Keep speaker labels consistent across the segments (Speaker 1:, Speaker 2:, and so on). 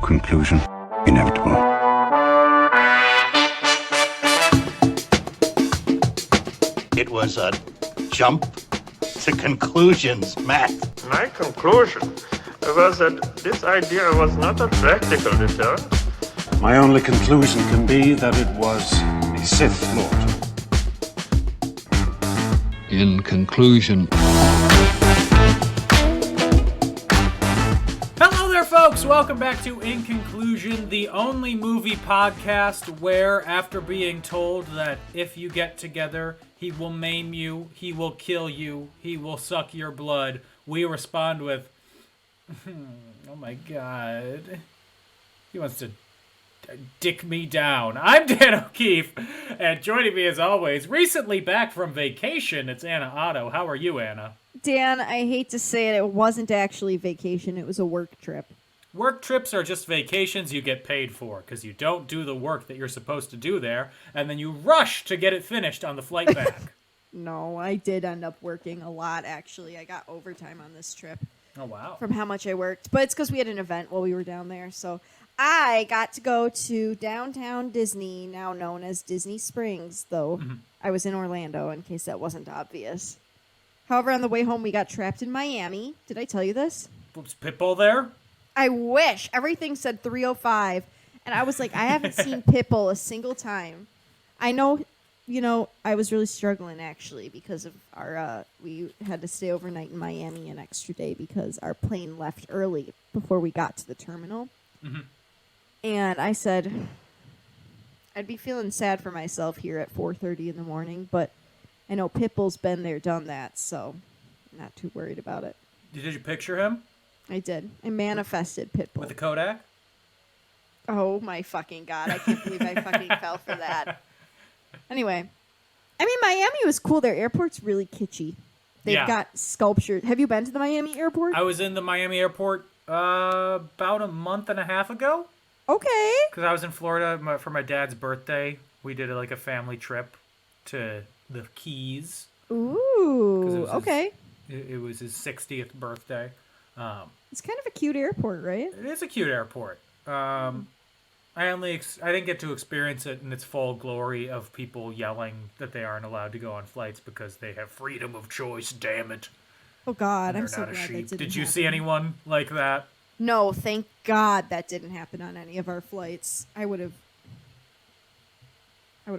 Speaker 1: Conclusion inevitable.
Speaker 2: It was a jump to conclusions, Matt.
Speaker 3: My conclusion was that this idea was not a practical deterrent.
Speaker 4: My only conclusion can be that it was a Sith Lord.
Speaker 5: In conclusion.
Speaker 6: Hello there, folks! Welcome back to In Conclusion, the only movie podcast where, after being told that if you get together, he will maim you, he will kill you, he will suck your blood, we respond with, oh my god, he wants to dick me down. I'm Dan O'Keefe, and joining me as always, recently back from vacation, it's Anna Otto. How are you, Anna?
Speaker 7: Dan, I hate to say it wasn't actually vacation, it was a work trip.
Speaker 6: Work trips are just vacations you get paid for, because you don't do the work that you're supposed to do there, and then you rush to get it finished on the flight back.
Speaker 7: No, I did end up working a lot, actually. I got overtime on this trip.
Speaker 6: Oh, wow.
Speaker 7: From how much I worked. But it's because we had an event while we were down there, so I got to go to downtown Disney, now known as Disney Springs, though I was in Orlando, in case that wasn't obvious. However, on the way home, we got trapped in Miami. Did I tell you this?
Speaker 6: Was Pitbull there?
Speaker 7: I wish. Everything said 305, and I was like, I haven't seen Pitbull a single time. I know, I was really struggling, actually, because of our, we had to stay overnight in Miami an extra day because our plane left early before we got to the terminal. Mm-hmm. And I said, I'd be feeling sad for myself here at 4:30 in the morning, but I know Pitbull's been there, done that, so I'm not too worried about it.
Speaker 6: Did you picture him?
Speaker 7: I did. I manifested Pitbull.
Speaker 6: With a Kodak?
Speaker 7: Oh my fucking god, I can't believe I fucking fell for that. Anyway, I mean, Miami was cool. Their airport's really kitschy. They've got sculptures. Have you been to the Miami airport?
Speaker 6: I was in the Miami airport about a month and a half ago.
Speaker 7: Okay.
Speaker 6: Because I was in Florida for my dad's birthday. We did a family trip to the Keys.
Speaker 7: Ooh, okay.
Speaker 6: It was his 60th birthday.
Speaker 7: It's kind of a cute airport, right?
Speaker 6: It is a cute airport. I didn't get to experience it in its full glory of people yelling that they aren't allowed to go on flights because they have freedom of choice. Damn it!
Speaker 7: Oh God,
Speaker 6: I'm
Speaker 7: so glad that didn't
Speaker 6: Did you
Speaker 7: happen.
Speaker 6: see anyone like that?
Speaker 7: No, thank God that didn't happen on any of our flights. I would have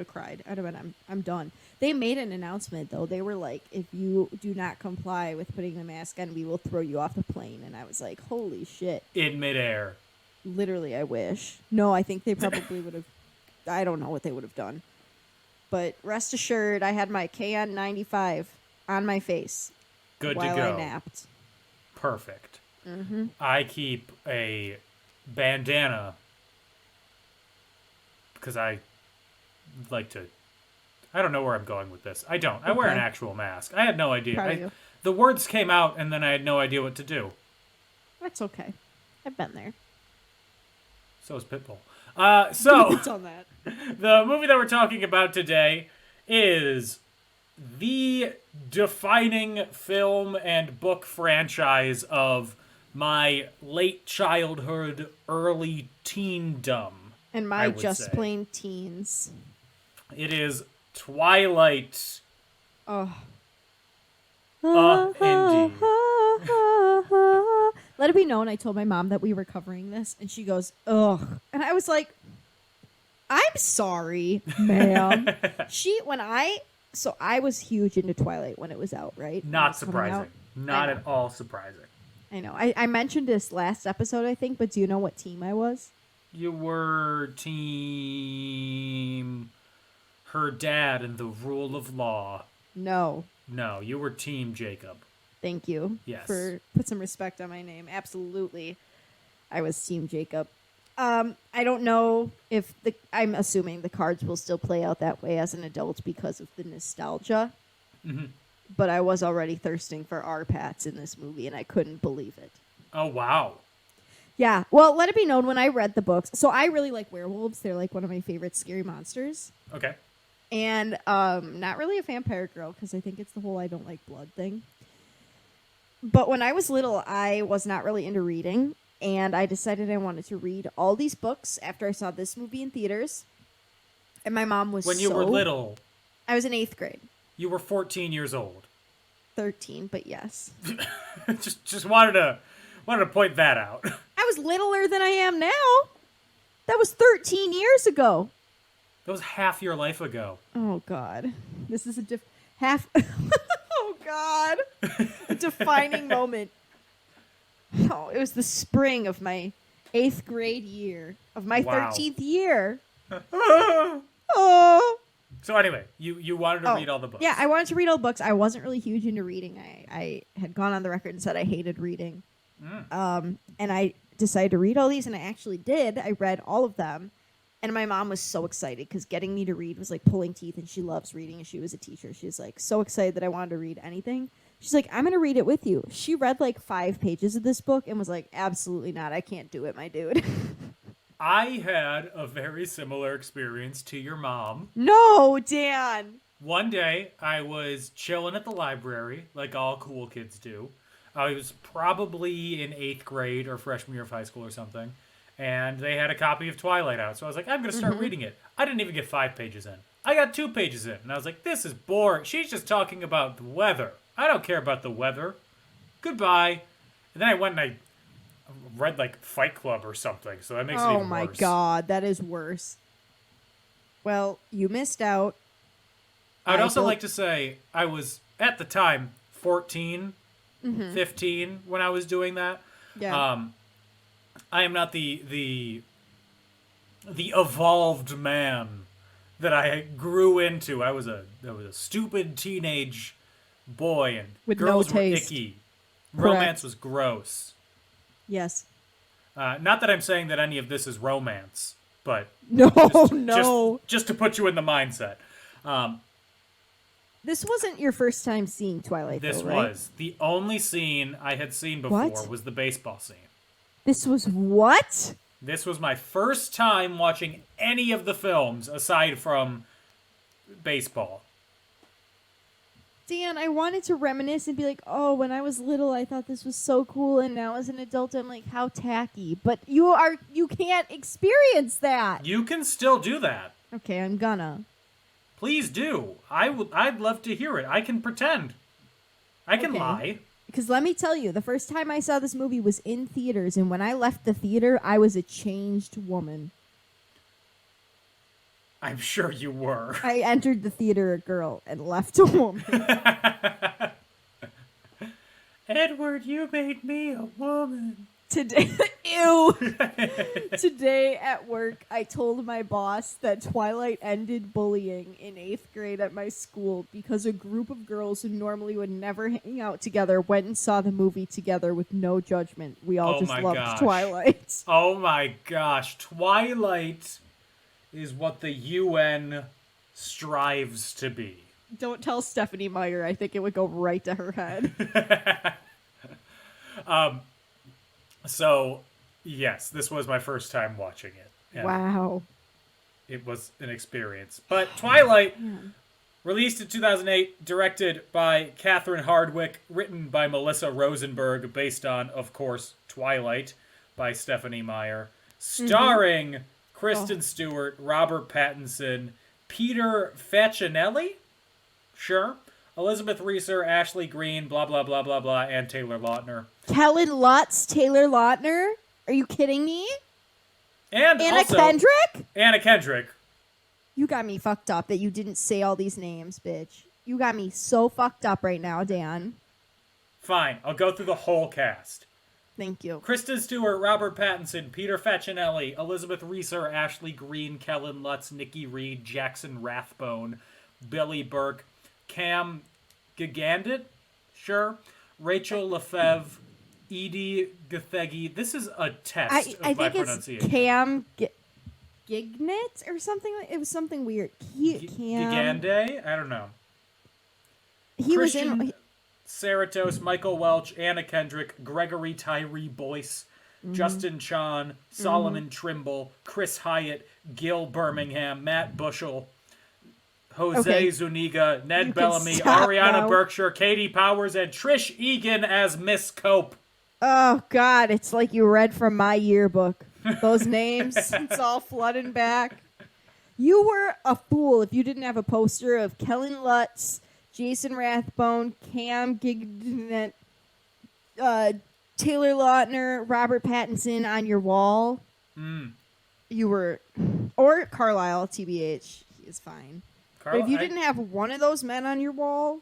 Speaker 7: cried. I'd have been, I'm done. They made an announcement, though. They were like, if you do not comply with putting the mask on, we will throw you off the plane. And I was like, holy shit.
Speaker 6: In midair.
Speaker 7: Literally, I wish. No, I think they probably would have. I don't know what they would have done. But rest assured, I had my KN95 on my face.
Speaker 6: Good
Speaker 7: while
Speaker 6: to go.
Speaker 7: I napped.
Speaker 6: Perfect.
Speaker 7: Mm-hmm.
Speaker 6: I keep a bandana because I like to. I don't know where I'm going with this. I don't. I wear an actual mask. I had no idea. The words came out, and then I had no idea what to do.
Speaker 7: That's okay. I've been there.
Speaker 6: So is Pitbull. So
Speaker 7: it's on that.
Speaker 6: The movie that we're talking about today is the defining film and book franchise of my late childhood, early teendom.
Speaker 7: And my just plain teens.
Speaker 6: It is Twilight.
Speaker 7: Oh.
Speaker 6: Indeed.
Speaker 7: Let it be known, I told my mom that we were covering this, and she goes, ugh. And I was like, I'm sorry, ma'am. I was huge into Twilight when it was out, right?
Speaker 6: Not surprising. Not at all surprising.
Speaker 7: I know. I mentioned this last episode, I think, but do you know what team I was?
Speaker 6: You were team her dad and the rule of law.
Speaker 7: No,
Speaker 6: you were team Jacob.
Speaker 7: Thank you.
Speaker 6: Yes.
Speaker 7: For put some respect on my name. Absolutely. I was team Jacob. I don't know if I'm assuming the cards will still play out that way as an adult because of the nostalgia. Mm-hmm. But I was already thirsting for R-Pats in this movie, and I couldn't believe it.
Speaker 6: Oh, wow.
Speaker 7: Yeah. Well, let it be known, when I read the books, so I really like werewolves. They're like one of my favorite scary monsters.
Speaker 6: Okay.
Speaker 7: And not really a vampire girl, because I think it's the whole I don't like blood thing. But when I was little, I was not really into reading. And I decided I wanted to read all these books after I saw this movie in theaters. And my mom was
Speaker 6: When you were little.
Speaker 7: I was in 8th grade.
Speaker 6: You were 14 years old.
Speaker 7: 13, but yes.
Speaker 6: just wanted to point that out.
Speaker 7: I was littler than I am now. That was 13 years ago.
Speaker 6: That was half your life ago.
Speaker 7: Oh, God. This is a half... Oh, God. A defining moment. Oh, it was the spring of my 8th grade year. Of my 13th year. Oh.
Speaker 6: So anyway, you wanted to read all the books.
Speaker 7: Yeah, I wanted to read all the books. I wasn't really huge into reading. I had gone on the record and said I hated reading. And I decided to read all these, and I actually did. I read all of them. And my mom was so excited because getting me to read was like pulling teeth, and she loves reading, and she was a teacher. She was like so excited that I wanted to read anything. She's like, I'm going to read it with you. She read like 5 pages of this book and was like, absolutely not. I can't do it, my dude.
Speaker 6: I had a very similar experience to your mom.
Speaker 7: No, Dan.
Speaker 6: One day, I was chilling at the library, like all cool kids do. I was probably in 8th grade or freshman year of high school or something. And they had a copy of Twilight out. So I was like, I'm going to start reading it. I didn't even get 5 pages in. I got 2 pages in. And I was like, this is boring. She's just talking about the weather. I don't care about the weather. Goodbye. And then I went and I read like Fight Club or something. So that makes it even worse.
Speaker 7: Oh my God, that is worse. Well, you missed out.
Speaker 6: I'd also like to say I was, at the time, 14, 15 when I was doing that.
Speaker 7: Yeah.
Speaker 6: I am not the evolved man that I grew into. I was a stupid teenage boy, and
Speaker 7: with
Speaker 6: girls
Speaker 7: no
Speaker 6: were
Speaker 7: taste.
Speaker 6: icky.
Speaker 7: Correct.
Speaker 6: Romance was gross.
Speaker 7: Yes.
Speaker 6: Not that I'm saying that any of this is romance, but
Speaker 7: No.
Speaker 6: just to put you in the mindset.
Speaker 7: This wasn't your first time seeing Twilight,
Speaker 6: This
Speaker 7: though, right?
Speaker 6: was the only scene I had seen before was the baseball scene.
Speaker 7: This was what?
Speaker 6: This was my first time watching any of the films aside from baseball.
Speaker 7: Dan, I wanted to reminisce and be like, oh, when I was little, I thought this was so cool, and now as an adult, I'm like, how tacky. But you can't experience that.
Speaker 6: You can still do that.
Speaker 7: Okay, I'm gonna.
Speaker 6: Please do. I'd love to hear it. I can pretend. I can lie.
Speaker 7: Because let me tell you, the first time I saw this movie was in theaters, and when I left the theater, I was a changed woman.
Speaker 6: I'm sure you were.
Speaker 7: I entered the theater a girl and left a woman.
Speaker 6: Edward, you made me a woman.
Speaker 7: Today, ew. Today at work, I told my boss that Twilight ended bullying in 8th grade at my school because a group of girls who normally would never hang out together went and saw the movie together with no judgment. We all loved Twilight.
Speaker 6: Oh my gosh. Twilight is what the UN strives to be.
Speaker 7: Don't tell Stephanie Meyer. I think it would go right to her head.
Speaker 6: So, yes, this was my first time watching it. And
Speaker 7: wow.
Speaker 6: It was an experience. But Twilight, released in 2008, directed by Catherine Hardwicke, written by Melissa Rosenberg, based on, of course, Twilight by Stephanie Meyer, starring Kristen Stewart, Robert Pattinson, Peter Facinelli, sure, Elizabeth Reeser, Ashley Greene, blah, blah, blah, blah, blah, and Taylor Lautner.
Speaker 7: Kellen Lutz, Taylor Lautner? Are you kidding me?
Speaker 6: And
Speaker 7: Anna
Speaker 6: also,
Speaker 7: Kendrick?
Speaker 6: Anna Kendrick.
Speaker 7: You got me fucked up that you didn't say all these names, bitch. You got me so fucked up right now, Dan.
Speaker 6: Fine, I'll go through the whole cast.
Speaker 7: Thank you.
Speaker 6: Kristen Stewart, Robert Pattinson, Peter Facinelli, Elizabeth Reeser, Ashley Greene, Kellen Lutz, Nikki Reed, Jackson Rathbone, Billy Burke, Cam Gigandit, sure, Rachel Lefebvre, Edie Gathegi. This is a test of my pronunciation.
Speaker 7: It's Cam Gignit or something. It was something weird.
Speaker 6: Gigande? I don't know.
Speaker 7: He
Speaker 6: Christian
Speaker 7: was in...
Speaker 6: Saratos, Michael Welch, Anna Kendrick, Gregory Tyree Boyce, Justin Chon, Solomon Trimble, Chris Hyatt, Gil Birmingham, Matt Bushell, Jose Zuniga, Ned Bellamy, Ariana Berkshire, Katie Powers, and Trish Egan as Miss Cope.
Speaker 7: Oh, God, it's like you read from my yearbook. Those names, it's all flooding back. You were a fool if you didn't have a poster of Kellen Lutz, Jason Rathbone, Cam Gignet, Taylor Lautner, Robert Pattinson on your wall. You were... Or Carlisle, TBH. He is fine. But if you didn't have one of those men on your wall...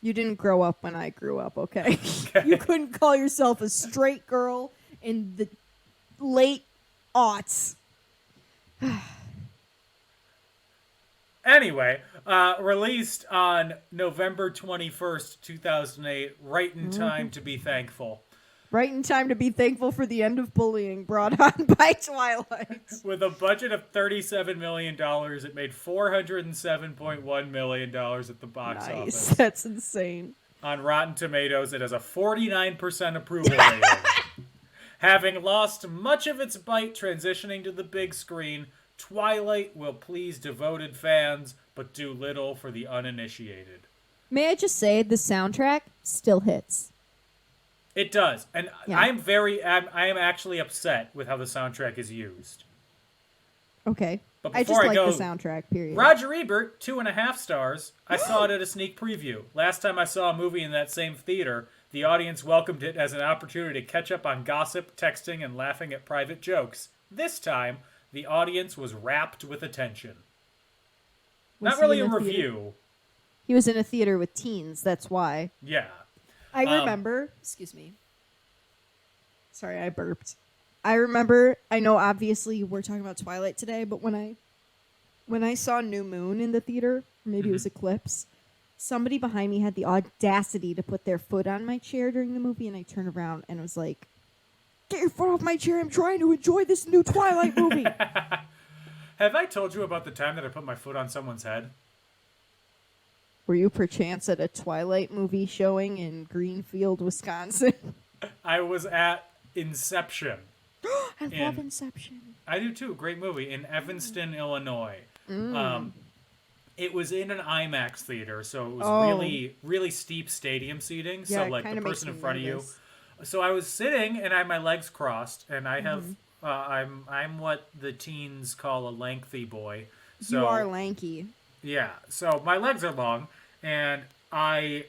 Speaker 7: You didn't grow up when I grew up, okay? You couldn't call yourself a straight girl in the late aughts.
Speaker 6: Anyway, released on November 21st, 2008, right in time to be thankful.
Speaker 7: Right in time to be thankful for the end of bullying brought on by Twilight.
Speaker 6: With a budget of $37 million, it made $407.1 million at the box office.
Speaker 7: That's insane.
Speaker 6: On Rotten Tomatoes, it has a 49% approval rating. Having lost much of its bite transitioning to the big screen, Twilight will please devoted fans, but do little for the uninitiated.
Speaker 7: May I just say, the soundtrack still hits.
Speaker 6: It does, and
Speaker 7: Yeah.
Speaker 6: I am actually upset with how the soundtrack is used.
Speaker 7: Okay.
Speaker 6: But
Speaker 7: I just
Speaker 6: before I
Speaker 7: like
Speaker 6: go,
Speaker 7: the soundtrack, period.
Speaker 6: Roger Ebert, 2.5 stars. I saw it at a sneak preview. Last time I saw a movie in that same theater, the audience welcomed it as an opportunity to catch up on gossip, texting, and laughing at private jokes. This time, the audience was rapt with attention.
Speaker 7: Was
Speaker 6: Not
Speaker 7: he
Speaker 6: really a
Speaker 7: in a theater?
Speaker 6: review.
Speaker 7: He was in a theater with teens, that's why.
Speaker 6: Yeah.
Speaker 7: I remember, excuse me. Sorry, I burped. I remember, I know obviously we're talking about Twilight today, but when I saw New Moon in the theater, maybe it was Eclipse, somebody behind me had the audacity to put their foot on my chair during the movie, and I turned around and was like, "Get your foot off my chair, I'm trying to enjoy this new Twilight movie."
Speaker 6: Have I told you about the time that I put my foot on someone's head?
Speaker 7: Were you perchance at a Twilight movie showing in Greenfield, Wisconsin?
Speaker 6: I was at Inception.
Speaker 7: I love Inception.
Speaker 6: I do too. Great movie in Evanston, Illinois. It was in an IMAX theater, so it was really, really steep stadium seating.
Speaker 7: Yeah,
Speaker 6: so like
Speaker 7: kinda
Speaker 6: the person in
Speaker 7: makes me
Speaker 6: front
Speaker 7: nervous.
Speaker 6: of you. So I was sitting and I had my legs crossed, and I have I'm what the teens call a lengthy boy. So
Speaker 7: You are lanky.
Speaker 6: yeah, so my legs are long, and I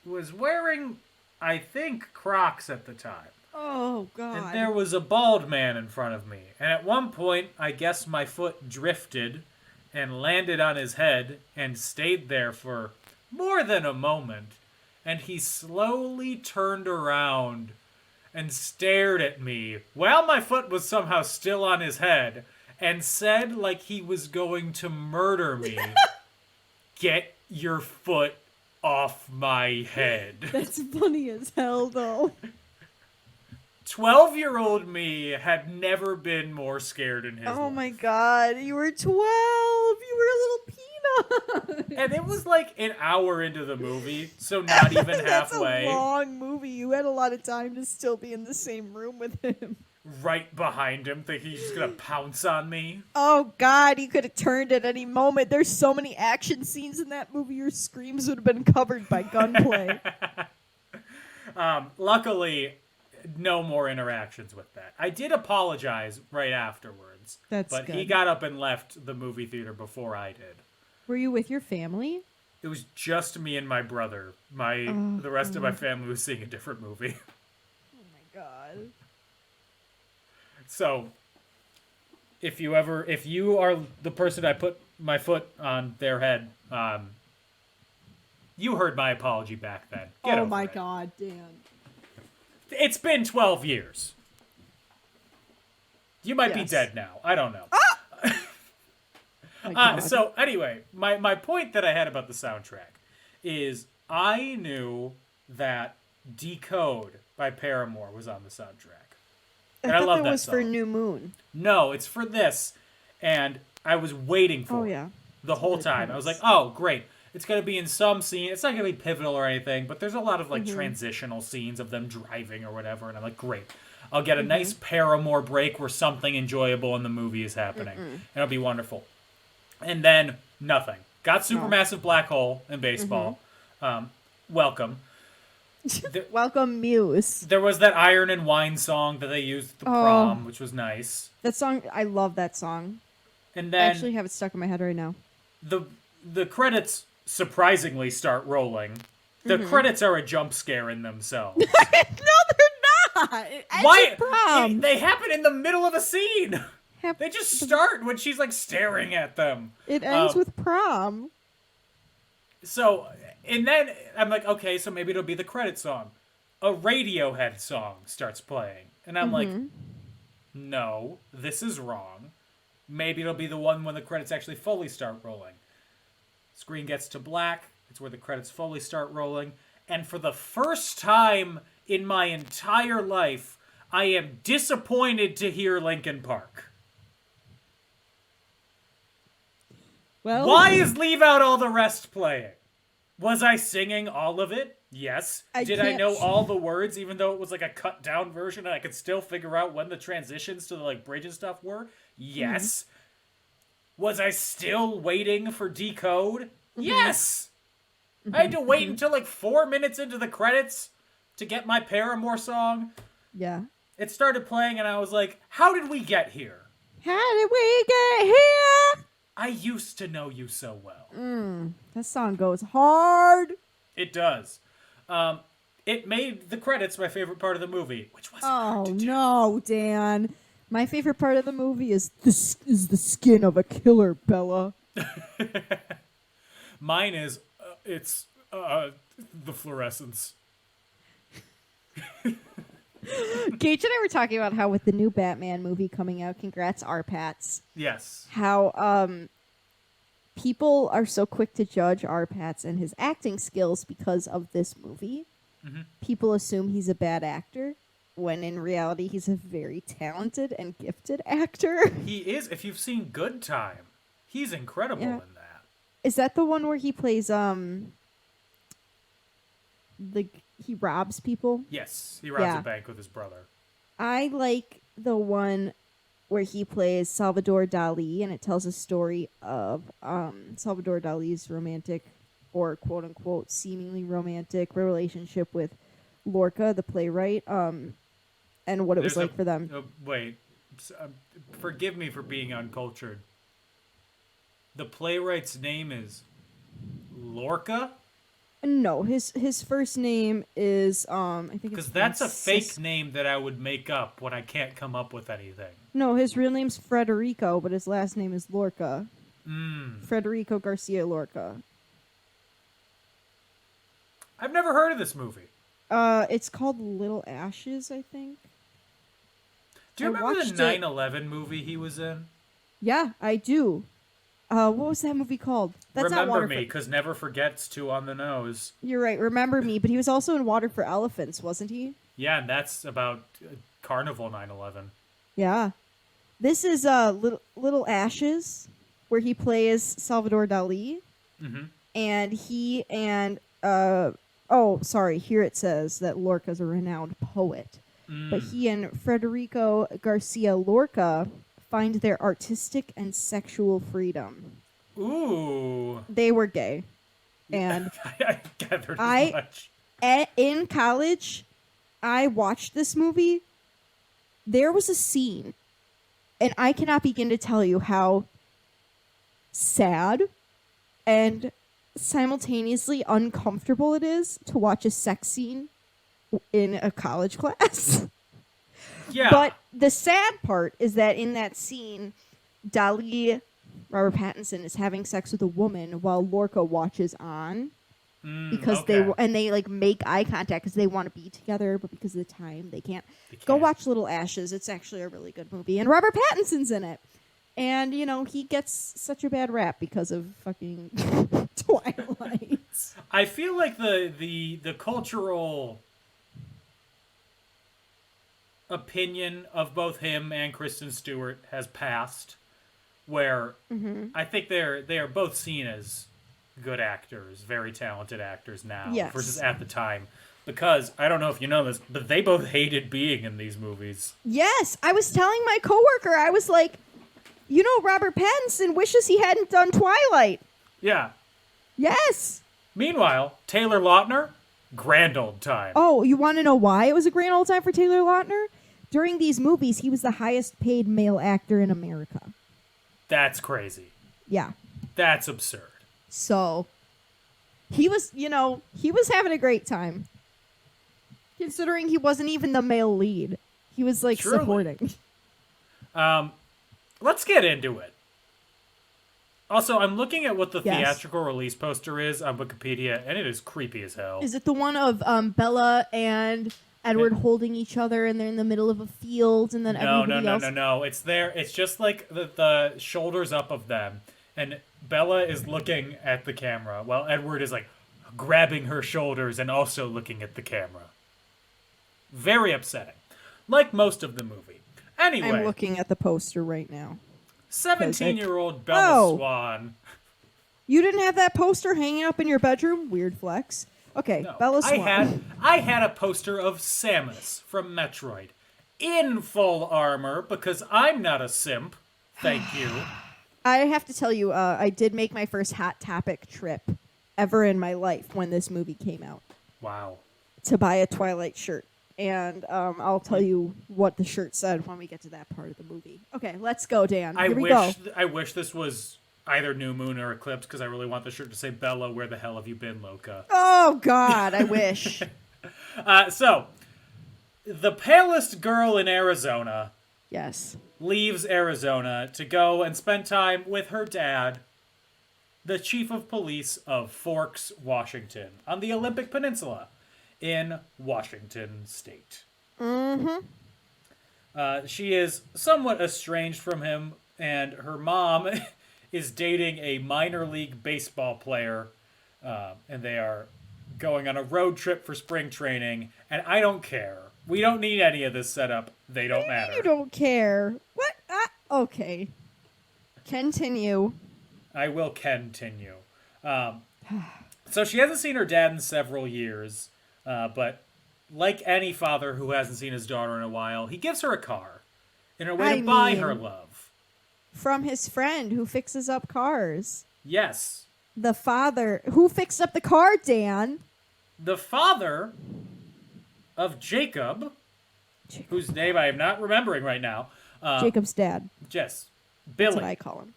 Speaker 6: was wearing, I think, Crocs at the time.
Speaker 7: Oh, God.
Speaker 6: And there was a bald man in front of me. And at one point, I guess my foot drifted and landed on his head and stayed there for more than a moment. And he slowly turned around and stared at me while my foot was somehow still on his head and said like he was going to murder me, "Get your foot off my head."
Speaker 7: That's funny as hell, though.
Speaker 6: 12-year-old me had never been more scared in his
Speaker 7: Oh
Speaker 6: life.
Speaker 7: my God, you were 12. You were a little peanut.
Speaker 6: And it was like an hour into the movie, so not even
Speaker 7: That's
Speaker 6: halfway.
Speaker 7: a long movie. You had a lot of time to still be in the same room with him.
Speaker 6: Right behind him, thinking he's just gonna pounce on me.
Speaker 7: Oh God, he could have turned at any moment. There's so many action scenes in that movie. Your screams would have been covered by gunplay.
Speaker 6: Luckily, no more interactions with that. I did apologize right afterwards. But he
Speaker 7: good.
Speaker 6: got up and left the movie theater before I did.
Speaker 7: Were you with your family?
Speaker 6: It was just me and my brother. The rest of my family was seeing a different movie.
Speaker 7: Oh my God.
Speaker 6: So, if you are the person I put my foot on their head, you heard my apology back then. Get
Speaker 7: Oh
Speaker 6: over
Speaker 7: my
Speaker 6: it.
Speaker 7: God, Dan.
Speaker 6: It's been 12 years. You might be
Speaker 7: Yes.
Speaker 6: dead now. I don't know.
Speaker 7: My God.
Speaker 6: So anyway, my point that I had about the soundtrack is I knew that Decode by Paramore was on the soundtrack.
Speaker 7: I
Speaker 6: And I
Speaker 7: thought
Speaker 6: love
Speaker 7: that
Speaker 6: that
Speaker 7: was for
Speaker 6: song.
Speaker 7: New Moon.
Speaker 6: No, it's for this. And I was waiting for
Speaker 7: Oh
Speaker 6: it
Speaker 7: yeah.
Speaker 6: the whole
Speaker 7: what it
Speaker 6: time. I was
Speaker 7: is.
Speaker 6: like, oh, great. It's going to be in some scene. It's not going to be pivotal or anything, but there's a lot of like
Speaker 7: Mm-hmm.
Speaker 6: transitional scenes of them driving or whatever. And I'm like, great. I'll get a
Speaker 7: Mm-hmm.
Speaker 6: nice Paramore break where something enjoyable in the movie is happening. And it'll be wonderful. And then nothing. Got Supermassive Black Hole in baseball.
Speaker 7: Mm-hmm.
Speaker 6: Welcome.
Speaker 7: Welcome, Muse.
Speaker 6: There was that Iron and Wine song that they used at the prom, which was nice.
Speaker 7: That song, I love that song.
Speaker 6: And
Speaker 7: I
Speaker 6: then
Speaker 7: actually have it stuck in my head right now.
Speaker 6: the credits surprisingly start rolling. The credits are a jump scare in themselves.
Speaker 7: No, they're not. It ends with prom.
Speaker 6: They happen in the middle of a scene. They just start when she's like staring at them.
Speaker 7: It ends with prom.
Speaker 6: So, and then I'm like, okay, so maybe it'll be the credit song. A Radiohead song starts playing. And I'm like, no, this is wrong. Maybe it'll be the one when the credits actually fully start rolling. Screen gets to black. It's where the credits fully start rolling. And for the first time in my entire life, I am disappointed to hear Linkin Park.
Speaker 7: Well,
Speaker 6: Why is Leave Out All the Rest playing? Was I singing all of it? Yes. Did I know all the words, even though it was like a cut down version and I could still figure out when the transitions to the like bridge and stuff were? Yes. Was I still waiting for Decode? Yes. I had to wait until like 4 minutes into the credits to get my Paramore song.
Speaker 7: Yeah.
Speaker 6: It started playing and I was like, how did we get here?
Speaker 7: How did we get here?
Speaker 6: I used to know you so well.
Speaker 7: That song goes hard.
Speaker 6: It does. It made the credits my favorite part of the movie, which wasn't hard to do.
Speaker 7: No, Dan. My favorite part of the movie is the skin of a killer, Bella.
Speaker 6: Mine is, it's the fluorescence.
Speaker 7: Gage and I were talking about how with the new Batman movie coming out, congrats R-Pats,
Speaker 6: Yes.
Speaker 7: how people are so quick to judge R-Pats and his acting skills because of this movie. People assume he's a bad actor, when in reality he's a very talented and gifted actor.
Speaker 6: He is. If you've seen Good Time, he's incredible in that.
Speaker 7: Is that the one where he plays he robs people?
Speaker 6: Yes. He robs a bank with his brother.
Speaker 7: I like the one where he plays Salvador Dali, and it tells a story of Salvador Dali's romantic, or quote unquote seemingly romantic relationship with Lorca, the playwright, and what it was like for them.
Speaker 6: Wait. Forgive me for being uncultured. The playwright's name is Lorca?
Speaker 7: No, his first name is I think it's
Speaker 6: because that's a fake name that I would make up when I can't come up with anything.
Speaker 7: No, his real name's Federico, but his last name is Lorca. Federico Garcia Lorca.
Speaker 6: I've never heard of this movie.
Speaker 7: It's called Little Ashes, I think.
Speaker 6: Do you remember the 9/11 movie he was in?
Speaker 7: Yeah, I do. What was that movie called? That's
Speaker 6: Remember
Speaker 7: not Water
Speaker 6: Me, because Never Forget's too on the nose.
Speaker 7: You're right, Remember Me, but he was also in Water for Elephants, wasn't he?
Speaker 6: Yeah, and that's about Carnival 9/11.
Speaker 7: Yeah. This is Little Ashes, where he plays Salvador Dali. And he and here it says that Lorca's a renowned poet. But he and Federico Garcia Lorca find their artistic and sexual freedom.
Speaker 6: Ooh.
Speaker 7: They were gay. And
Speaker 6: I gathered as much.
Speaker 7: In college, I watched this movie. There was a scene, and I cannot begin to tell you how sad and simultaneously uncomfortable it is to watch a sex scene in a college class.
Speaker 6: Yeah.
Speaker 7: But the sad part is that in that scene, Dali, Robert Pattinson, is having sex with a woman while Lorca watches on. Because they like make eye contact because they want to be together, but because of the time they can't. Go watch Little Ashes. It's actually a really good movie, and Robert Pattinson's in it. And he gets such a bad rap because of fucking Twilight.
Speaker 6: I feel like the cultural opinion of both him and Kristen Stewart has passed, where I think they are both seen as good actors, very talented actors now, versus at the time. Because, I don't know if you know this, but they both hated being in these movies.
Speaker 7: Yes, I was telling my coworker, I was like, Robert Pattinson wishes he hadn't done Twilight.
Speaker 6: Yeah.
Speaker 7: Yes.
Speaker 6: Meanwhile, Taylor Lautner, grand old time.
Speaker 7: Oh, you want to know why it was a grand old time for Taylor Lautner? During these movies, he was the highest paid male actor in America.
Speaker 6: That's crazy.
Speaker 7: Yeah.
Speaker 6: That's absurd.
Speaker 7: So, he was having a great time. Considering he wasn't even the male lead. He was, like,
Speaker 6: Truly.
Speaker 7: supporting.
Speaker 6: Let's get into it. Also, I'm looking at what the
Speaker 7: Yes.
Speaker 6: theatrical release poster is on Wikipedia, and it is creepy as hell.
Speaker 7: Is it the one of Bella and Edward holding each other, and they're in the middle of a field, and then everybody else?
Speaker 6: No. It's there. It's just like the shoulders up of them, and Bella is looking at the camera, while Edward is like grabbing her shoulders and also looking at the camera. Very upsetting, like most of the movie. Anyway,
Speaker 7: I'm looking at the poster right now.
Speaker 6: 17-year-old Bella
Speaker 7: Oh.
Speaker 6: Swan.
Speaker 7: You didn't have that poster hanging up in your bedroom? Weird flex. Okay,
Speaker 6: No,
Speaker 7: Bella Swan.
Speaker 6: I had a poster of Samus from Metroid in full armor because I'm not a simp. Thank you.
Speaker 7: I have to tell you, I did make my first Hot Topic trip ever in my life when this movie came out
Speaker 6: Wow.
Speaker 7: to buy a Twilight shirt. And I'll tell you what the shirt said when we get to that part of the movie. Okay, let's go, Dan. Here we go.
Speaker 6: I wish this was either New Moon or Eclipse because I really want the shirt to say, Bella, where the hell have you been, Loca?
Speaker 7: Oh, God, I wish.
Speaker 6: So, the palest girl in Arizona
Speaker 7: Yes.
Speaker 6: leaves Arizona to go and spend time with her dad, the chief of police of Forks, Washington, on the Olympic Peninsula in Washington State. She is somewhat estranged from him, and her mom is dating a minor league baseball player, and they are going on a road trip for spring training, and I don't care. We don't need any of this setup. They don't matter.
Speaker 7: You don't care. What? Okay. Continue.
Speaker 6: I will continue. So she hasn't seen her dad in several years, but like any father who hasn't seen his daughter in a while, he gives her a car in a way to buy her love.
Speaker 7: From his friend who fixes up cars.
Speaker 6: Yes.
Speaker 7: The father. Who fixed up the car, Dan?
Speaker 6: The father of Jacob, whose name I am not remembering right now.
Speaker 7: Jacob's dad.
Speaker 6: Yes.
Speaker 7: That's
Speaker 6: Billy.
Speaker 7: what I call him.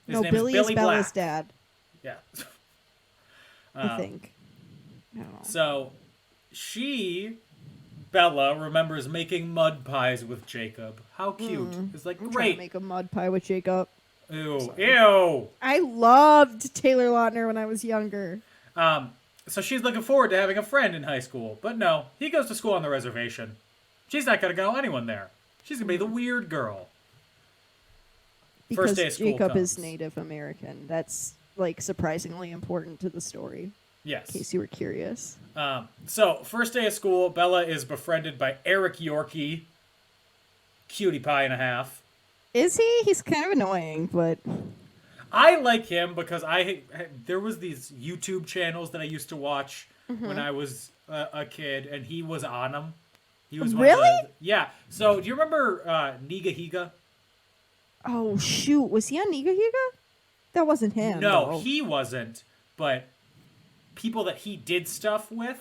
Speaker 6: His
Speaker 7: No,
Speaker 6: name
Speaker 7: Billy
Speaker 6: is
Speaker 7: is Bella's
Speaker 6: Black.
Speaker 7: dad,
Speaker 6: Yeah.
Speaker 7: I think. I don't know.
Speaker 6: So Bella, remembers making mud pies with Jacob. How cute. It's like,
Speaker 7: I'm trying
Speaker 6: great.
Speaker 7: to make a mud pie with Jacob.
Speaker 6: Ew. Ew.
Speaker 7: I loved Taylor Lautner when I was younger.
Speaker 6: So she's looking forward to having a friend in high school. But no, he goes to school on the reservation. She's not going to go anyone there. She's going to be the weird girl.
Speaker 7: Because
Speaker 6: First day of school
Speaker 7: Jacob is
Speaker 6: comes.
Speaker 7: Native American. That's, like, surprisingly important to the story,
Speaker 6: Yes.
Speaker 7: in case you were curious.
Speaker 6: So, first day of school, Bella is befriended by Eric Yorkie. Cutie pie and a half.
Speaker 7: Is he? He's kind of annoying, but...
Speaker 6: I like him because there was these YouTube channels that I used to watch when I was a kid, and he was on them. He was one of
Speaker 7: Really?
Speaker 6: yeah. So, do you remember Niga Higa?
Speaker 7: Oh, shoot. Was he on Niga Higa? That wasn't him.
Speaker 6: No,
Speaker 7: though.
Speaker 6: he wasn't. But people that he did stuff with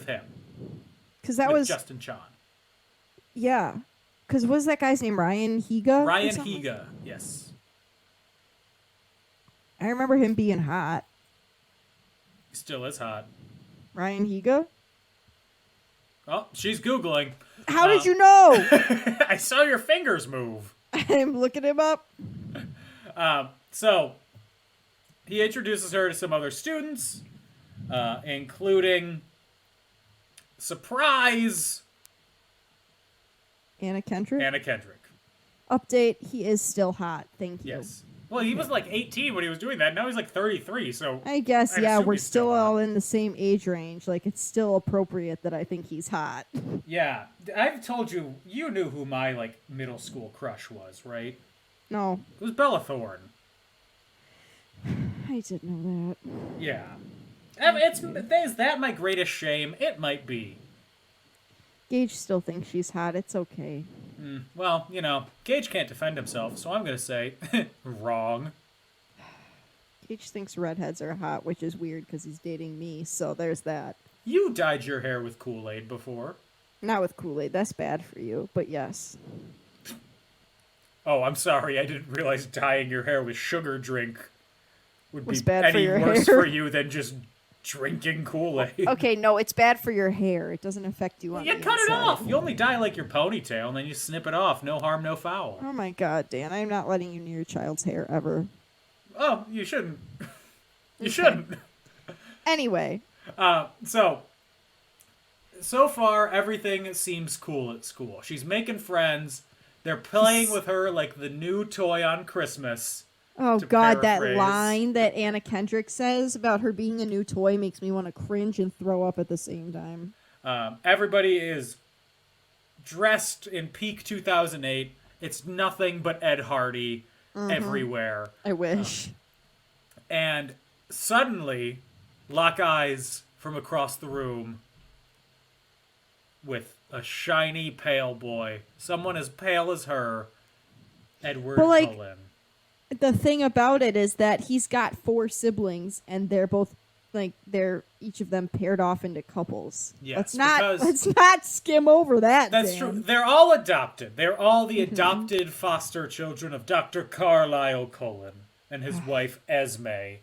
Speaker 6: him.
Speaker 7: Because that
Speaker 6: with
Speaker 7: was...
Speaker 6: Justin Chan.
Speaker 7: Yeah. Because what was that guy's name? Ryan Higa? or
Speaker 6: Ryan
Speaker 7: something?
Speaker 6: Higa, yes.
Speaker 7: I remember him being hot.
Speaker 6: He still is hot.
Speaker 7: Ryan Higa?
Speaker 6: Oh, she's Googling.
Speaker 7: How did you know?
Speaker 6: I saw your fingers move.
Speaker 7: I'm looking him up.
Speaker 6: So, he introduces her to some other students, including, surprise,
Speaker 7: Anna Kendrick?
Speaker 6: Anna Kendrick.
Speaker 7: Update, he is still hot. Thank you.
Speaker 6: Yes. Well, he was like 18 when he was doing that. Now he's like 33, so...
Speaker 7: I guess,
Speaker 6: I'd
Speaker 7: yeah,
Speaker 6: assume
Speaker 7: we're
Speaker 6: he's
Speaker 7: still
Speaker 6: hot.
Speaker 7: all in the same age range. Like, it's still appropriate that I think he's hot.
Speaker 6: Yeah. I've told you, you knew who my, like, middle school crush was, right?
Speaker 7: No,
Speaker 6: It was Bella Thorne.
Speaker 7: I didn't know that.
Speaker 6: Yeah. I mean, is that my greatest shame? It might be.
Speaker 7: Gage still thinks she's hot. It's okay.
Speaker 6: Well, you know, Gage can't defend himself, so I'm going to say wrong.
Speaker 7: Gage thinks redheads are hot, which is weird because he's dating me, so there's that.
Speaker 6: You dyed your hair with Kool-Aid before.
Speaker 7: Not with Kool-Aid. That's bad for you, but yes.
Speaker 6: Oh, I'm sorry. I didn't realize dyeing your hair with sugar drink would
Speaker 7: Was
Speaker 6: be
Speaker 7: bad for
Speaker 6: any
Speaker 7: your
Speaker 6: worse
Speaker 7: hair.
Speaker 6: for you than just drinking Kool-Aid.
Speaker 7: Okay, no, it's bad for your hair. It doesn't affect you on
Speaker 6: You
Speaker 7: the
Speaker 6: cut it
Speaker 7: inside.
Speaker 6: off. You only dye like your ponytail, and then you snip it off. No harm, no foul.
Speaker 7: Oh my god, Dan, I'm not letting you near your child's hair ever.
Speaker 6: Oh, you shouldn't. You shouldn't.
Speaker 7: Anyway.
Speaker 6: So far, everything seems cool at school. She's making friends. They're playing with her like the new toy on Christmas.
Speaker 7: Oh
Speaker 6: to
Speaker 7: god,
Speaker 6: paraphrase.
Speaker 7: that line that Anna Kendrick says about her being a new toy makes me want to cringe and throw up at the same time.
Speaker 6: Everybody is dressed in peak 2008. It's nothing but Ed Hardy everywhere.
Speaker 7: I wish.
Speaker 6: And suddenly, lock eyes from across the room with a shiny pale boy. Someone as pale as her. Edward Cullen.
Speaker 7: The thing about it is that he's got 4 siblings, and they're both each of them paired off into couples.
Speaker 6: Yes,
Speaker 7: let's not skim over that.
Speaker 6: That's
Speaker 7: Dan.
Speaker 6: true. They're all adopted. They're all the adopted foster children of Dr. Carlisle Cullen and his wife Esme.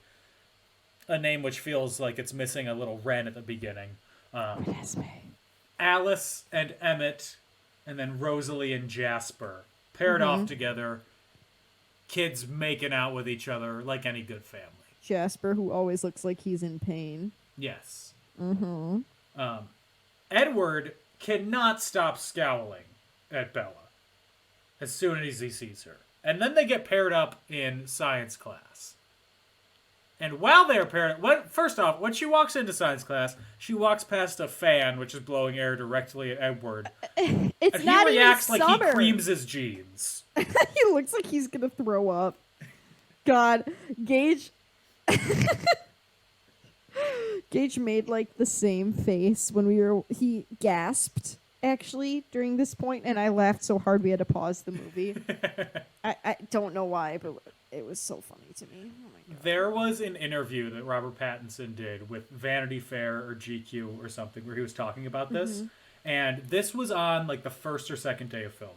Speaker 6: A name which feels like it's missing a little wren at the beginning.
Speaker 7: Esme.
Speaker 6: Alice and Emmett, and then Rosalie and Jasper. Paired off together. Kids making out with each other like any good family.
Speaker 7: Jasper, who always looks like he's in pain.
Speaker 6: Yes. Edward cannot stop scowling at Bella as soon as he sees her. And then they get paired up in science class. And while they're paired up, first off, when she walks into science class, she walks past a fan which is blowing air directly at Edward.
Speaker 7: It's
Speaker 6: And
Speaker 7: not
Speaker 6: he reacts
Speaker 7: even
Speaker 6: like
Speaker 7: summer.
Speaker 6: he creams his jeans.
Speaker 7: He looks like he's gonna throw up. God, Gage. Gage made like the same face when he gasped actually during this point, and I laughed so hard we had to pause the movie. I don't know why, but it was so funny to me. Oh my god.
Speaker 6: There was an interview that Robert Pattinson did with Vanity Fair or GQ or something where he was talking about this. And this was on like the first or second day of filming.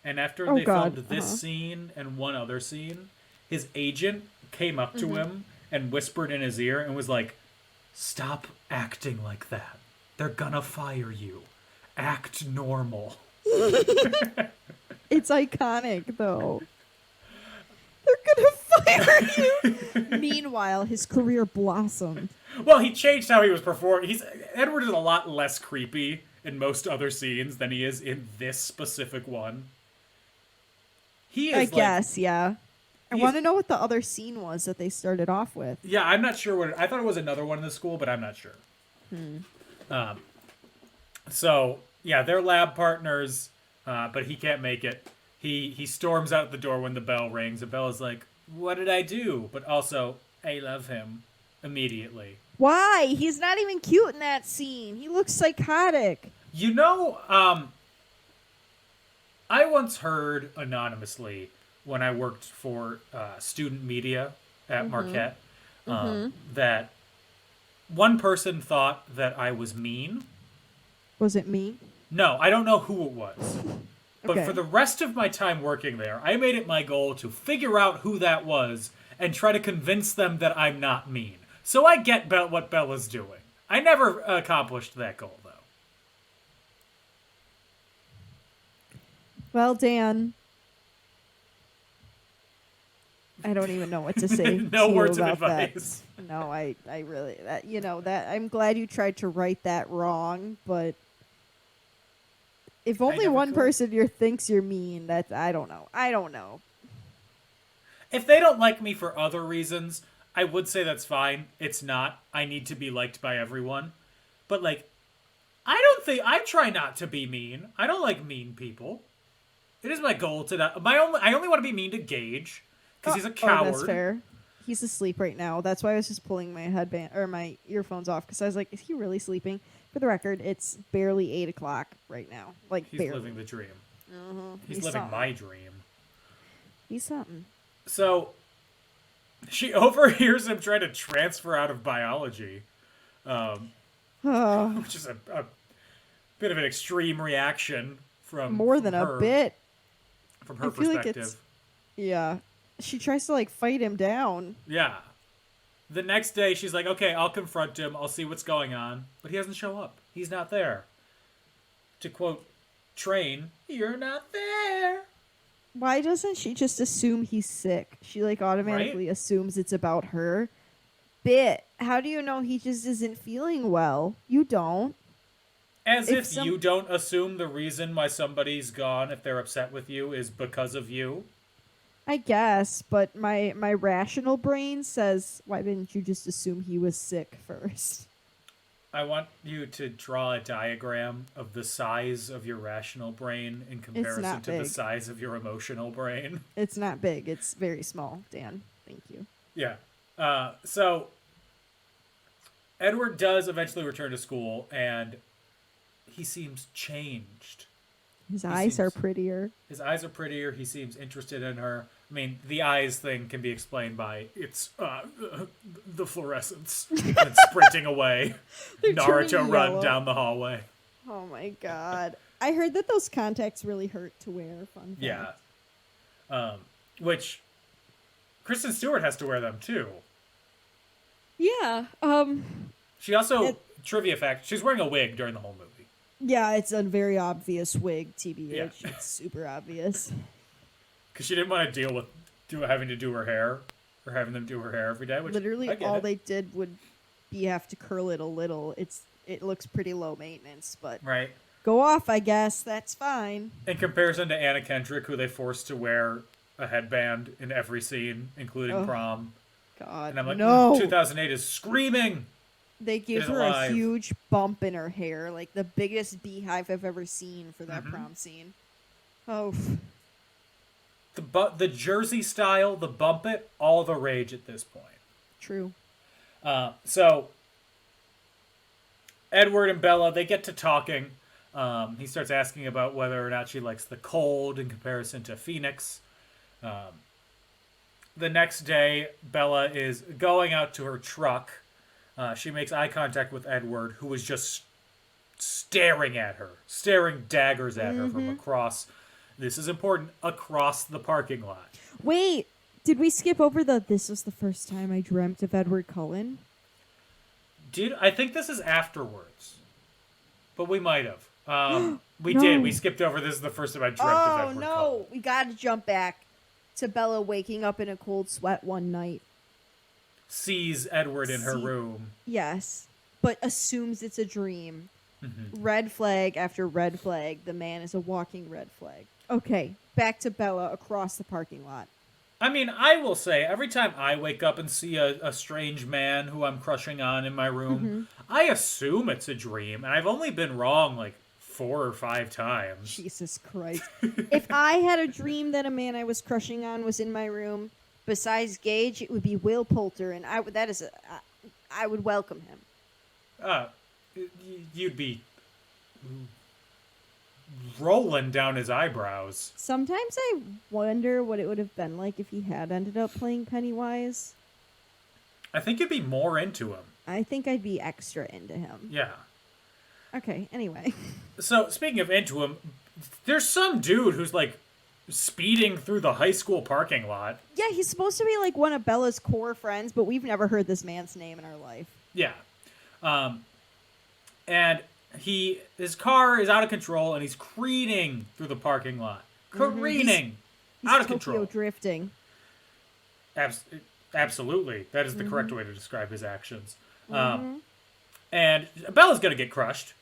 Speaker 6: And after they filmed this scene and one other scene, his agent came up to him and whispered in his ear and was like, "Stop acting like that. They're gonna fire you. Act normal."
Speaker 7: It's iconic, though. They're gonna fire you. Meanwhile, his career blossomed.
Speaker 6: Well, he changed how he was performing. Edward is a lot less creepy in most other scenes than he is in this specific one. He is
Speaker 7: I guess, yeah. I want to know what the other scene was that they started off with.
Speaker 6: Yeah, I'm not sure I thought it was another one in the school, but I'm not sure. So, yeah, they're lab partners, but he can't make it. He storms out the door when the bell rings, and Bella's like, "What did I do?" But also, I love him immediately.
Speaker 7: Why? He's not even cute in that scene. He looks psychotic.
Speaker 6: You know, I once heard anonymously when I worked for student media at Marquette that one person thought that I was mean.
Speaker 7: Was it me?
Speaker 6: No, I don't know who it was. But
Speaker 7: Okay.
Speaker 6: for the rest of my time working there, I made it my goal to figure out who that was and try to convince them that I'm not mean. So I get what Bella's doing. I never accomplished that goal, though.
Speaker 7: Well, Dan, I don't even know what to say.
Speaker 6: No
Speaker 7: to you
Speaker 6: words of
Speaker 7: about that.
Speaker 6: advice.
Speaker 7: No, I really that I'm glad you tried to write that wrong, but if only
Speaker 6: never
Speaker 7: one
Speaker 6: could.
Speaker 7: person thinks you're mean, that's I don't know.
Speaker 6: If they don't like me for other reasons, I would say that's fine. It's not. I need to be liked by everyone. But, like, I try not to be mean. I don't like mean people. It is my goal to not. I only want to be mean to Gage, because he's a coward.
Speaker 7: Oh, that's fair. He's asleep right now. That's why I was just pulling my headband or my earphones off, because I was like, is he really sleeping? For the record, it's barely 8 o'clock right now. Like,
Speaker 6: He's
Speaker 7: barely.
Speaker 6: living the dream. He's
Speaker 7: He's
Speaker 6: living
Speaker 7: something.
Speaker 6: my dream.
Speaker 7: He's something.
Speaker 6: So, She overhears him trying to transfer out of biology, which is a bit of an extreme reaction from
Speaker 7: More than
Speaker 6: her,
Speaker 7: a bit.
Speaker 6: from her
Speaker 7: I feel like
Speaker 6: perspective.
Speaker 7: it's yeah. She tries to like fight him down.
Speaker 6: Yeah. The next day, she's like, okay, I'll confront him. I'll see what's going on. But he doesn't show up. He's not there. To quote Train, you're not there.
Speaker 7: Why doesn't she just assume he's sick? She like automatically assumes it's about her. How do you know he just isn't feeling well? You don't.
Speaker 6: As if you don't assume the reason why somebody's gone if they're upset with you is because of you.
Speaker 7: I guess, but my rational brain says, why didn't you just assume he was sick first?
Speaker 6: I want you to draw a diagram of the size of your rational brain in comparison to the size of your emotional brain.
Speaker 7: It's not big. It's very small, Dan. Thank you.
Speaker 6: Yeah. So Edward does eventually return to school, and he seems changed.
Speaker 7: His eyes are prettier.
Speaker 6: His eyes are prettier. He seems interested in her. I mean, the eyes thing can be explained by it's the fluorescence and sprinting away. Naruto run down the hallway.
Speaker 7: Oh my god! I heard that those contacts really hurt to wear. Fun fact.
Speaker 6: Yeah. Which Kristen Stewart has to wear them too.
Speaker 7: Yeah.
Speaker 6: She also trivia fact. She's wearing a wig during the whole movie.
Speaker 7: Yeah, it's a very obvious wig, TBH.
Speaker 6: Yeah.
Speaker 7: It's super obvious.
Speaker 6: Because she didn't want to deal with having to do her hair or having them do her hair every day. Which
Speaker 7: Literally, all they did would be have to curl it a little. It looks pretty low maintenance, but
Speaker 6: right.
Speaker 7: Go off, I guess. That's fine.
Speaker 6: In comparison to Anna Kendrick, who they forced to wear a headband in every scene, including prom.
Speaker 7: God,
Speaker 6: and I'm like,
Speaker 7: no.
Speaker 6: 2008 is screaming.
Speaker 7: They give her a huge bump in her hair, like the biggest beehive I've ever seen for that prom scene. Oh.
Speaker 6: The Jersey style, the bump it, all the rage at this point.
Speaker 7: True.
Speaker 6: So Edward and Bella, they get to talking. He starts asking about whether or not she likes the cold in comparison to Phoenix. The next day, Bella is going out to her truck. She makes eye contact with Edward, who was just staring at her, staring daggers at her from across, this is important, across the parking lot.
Speaker 7: Wait, did we skip over this was the first time I dreamt of Edward Cullen?
Speaker 6: I think this is afterwards, but we might have. We did. We skipped over. This is the first time I dreamt of Edward Cullen.
Speaker 7: Oh, no. We got to jump back to Bella waking up in a cold sweat one night.
Speaker 6: Sees Edward in her room.
Speaker 7: Yes, but assumes it's a dream. Red flag after red flag. The man is a walking red flag. Okay, back to Bella across the parking lot.
Speaker 6: I mean, I will say, every time I wake up and see a strange man who I'm crushing on in my room, I assume it's a dream, and I've only been wrong like 4 or 5 times.
Speaker 7: Jesus Christ. If I had a dream that a man I was crushing on was in my room, besides Gage, it would be Will Poulter, and I would welcome him.
Speaker 6: You'd be rolling down his eyebrows.
Speaker 7: Sometimes I wonder what it would have been like if he had ended up playing Pennywise.
Speaker 6: I think you'd be more into him.
Speaker 7: I think I'd be extra into him.
Speaker 6: Yeah.
Speaker 7: Okay, anyway.
Speaker 6: So, speaking of into him, there's some dude who's like speeding through the high school parking lot.
Speaker 7: Yeah, he's supposed to be like one of Bella's core friends, but we've never heard this man's name in our life.
Speaker 6: Yeah. And his car is out of control, and he's careening through the parking lot. Careening!
Speaker 7: He's
Speaker 6: out of
Speaker 7: Tokyo
Speaker 6: control.
Speaker 7: drifting.
Speaker 6: Absolutely. That is the correct way to describe his actions. And Bella's going to get crushed.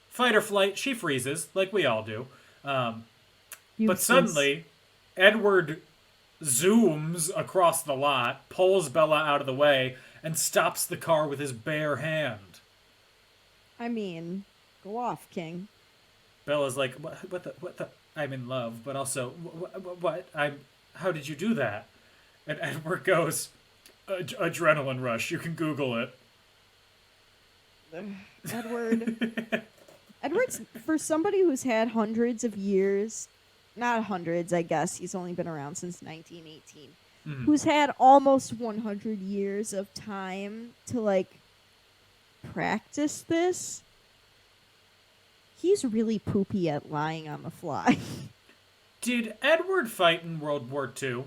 Speaker 6: Fight or flight, she freezes, like we all do. But suddenly, Edward zooms across the lot, pulls Bella out of the way, and stops the car with his bare hand.
Speaker 7: I mean, go off, King.
Speaker 6: Bella's like, what the? I'm in love, but also, what? How did you do that? And Edward goes, adrenaline rush. You can Google it.
Speaker 7: Edward's, for somebody who's had hundreds of years, not hundreds, I guess, he's only been around since 1918. who's had almost 100 years of time to, like, practice this, he's really poopy at lying on the fly.
Speaker 6: Did Edward fight in World War II?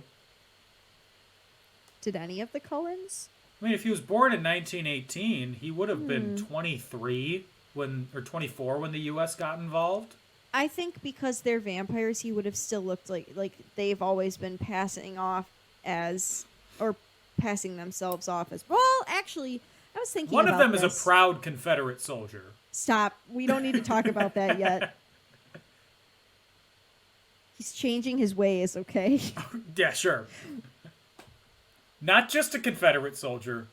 Speaker 7: Did any of the Cullens?
Speaker 6: I mean, if he was born in 1918, he would have been 23 or 24 when the U.S. got involved.
Speaker 7: I think because they're vampires, he would have still looked like they've always been passing themselves off as. Well, actually, I was thinking
Speaker 6: one of them
Speaker 7: this.
Speaker 6: is a proud Confederate soldier.
Speaker 7: Stop. We don't need to talk about that yet. He's changing his ways, okay?
Speaker 6: Yeah, sure. Not just a Confederate soldier,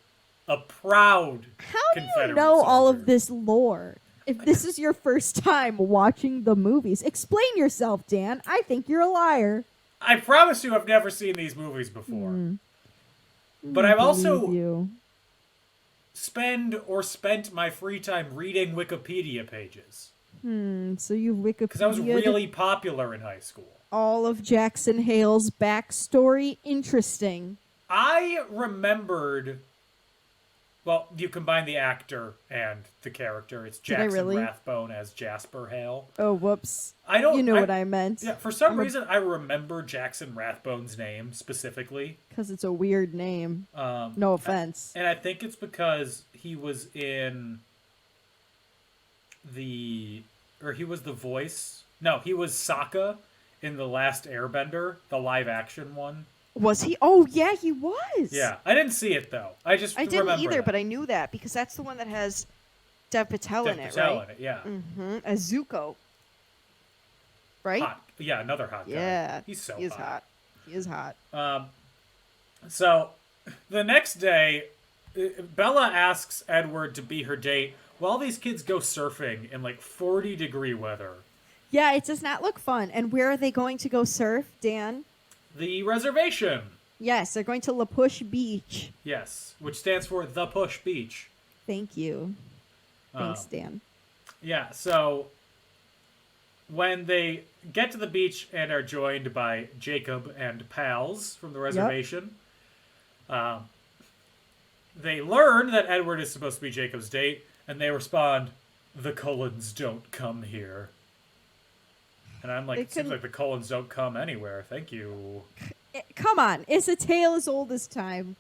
Speaker 6: a proud
Speaker 7: How do
Speaker 6: Confederate
Speaker 7: you know all
Speaker 6: soldier.
Speaker 7: of this lore? If this is your first time watching the movies, explain yourself, Dan. I think you're a liar.
Speaker 6: I promise you I've never seen these movies before. But I've also spent my free time reading Wikipedia pages.
Speaker 7: So you Wikipedia.
Speaker 6: Because I was really popular in high school.
Speaker 7: All of Jackson Hale's backstory. Interesting.
Speaker 6: I remembered. Well, you combine the actor and the character. It's
Speaker 7: Did I
Speaker 6: Jackson
Speaker 7: really?
Speaker 6: Rathbone as Jasper Hale.
Speaker 7: Oh, whoops.
Speaker 6: I don't.
Speaker 7: You know what I meant.
Speaker 6: Yeah, for some reason, I remember Jackson Rathbone's name specifically.
Speaker 7: Because it's a weird name. No offense.
Speaker 6: And I think it's because he was in he was the voice. No, he was Sokka in The Last Airbender, the live action one.
Speaker 7: Was he? Oh, yeah, he was.
Speaker 6: Yeah, I didn't see it though. I
Speaker 7: didn't
Speaker 6: remember
Speaker 7: either,
Speaker 6: that.
Speaker 7: but I knew that because that's the one that has Dev Patel in it,
Speaker 6: Patel
Speaker 7: right?
Speaker 6: in it, yeah.
Speaker 7: As Zuko. Right?
Speaker 6: Hot. Yeah, another hot guy.
Speaker 7: Yeah.
Speaker 6: He's so
Speaker 7: He is hot. He is hot.
Speaker 6: So, the next day, Bella asks Edward to be her date while these kids go surfing in like 40-degree weather.
Speaker 7: Yeah, it does not look fun. And where are they going to go surf, Dan?
Speaker 6: The reservation.
Speaker 7: Yes, they're going to La Push Beach.
Speaker 6: Yes, which stands for The Push Beach.
Speaker 7: Thank you. Thanks, Dan.
Speaker 6: Yeah, so when they get to the beach and are joined by Jacob and pals from the reservation, they learn that Edward is supposed to be Jacob's date, and they respond, "The Cullens don't come here." And I'm like, it seems like the Cullens don't come anywhere. Thank you.
Speaker 7: Come on. It's a tale as old as time.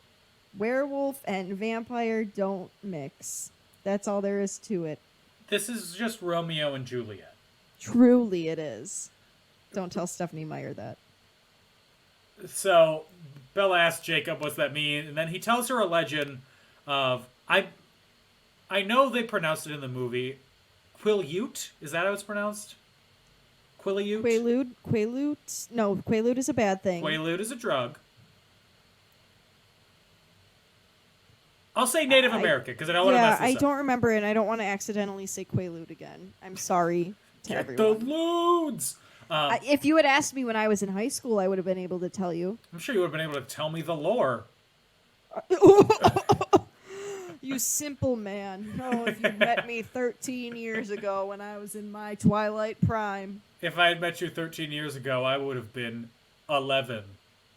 Speaker 7: Werewolf and vampire don't mix. That's all there is to it.
Speaker 6: This is just Romeo and Juliet.
Speaker 7: Truly it is. Don't tell Stephanie Meyer that.
Speaker 6: So Bella asks Jacob, what's that mean? And then he tells her a legend of, I know they pronounced it in the movie, Quileute? Is that how it's pronounced? Quileute?
Speaker 7: Quaalude? No, Quaalude is a bad thing.
Speaker 6: Quaalude is a drug. I'll say Native American, because I don't want to mess this up.
Speaker 7: I don't remember, and I don't want to accidentally say Quaalude again. I'm sorry to
Speaker 6: Get
Speaker 7: everyone.
Speaker 6: the lewds!
Speaker 7: If you had asked me when I was in high school, I would have been able to tell you.
Speaker 6: I'm sure you would have been able to tell me the lore.
Speaker 7: You simple man. Oh, if you met me 13 years ago when I was in my Twilight prime.
Speaker 6: If I had met you 13 years ago, I would have been 11.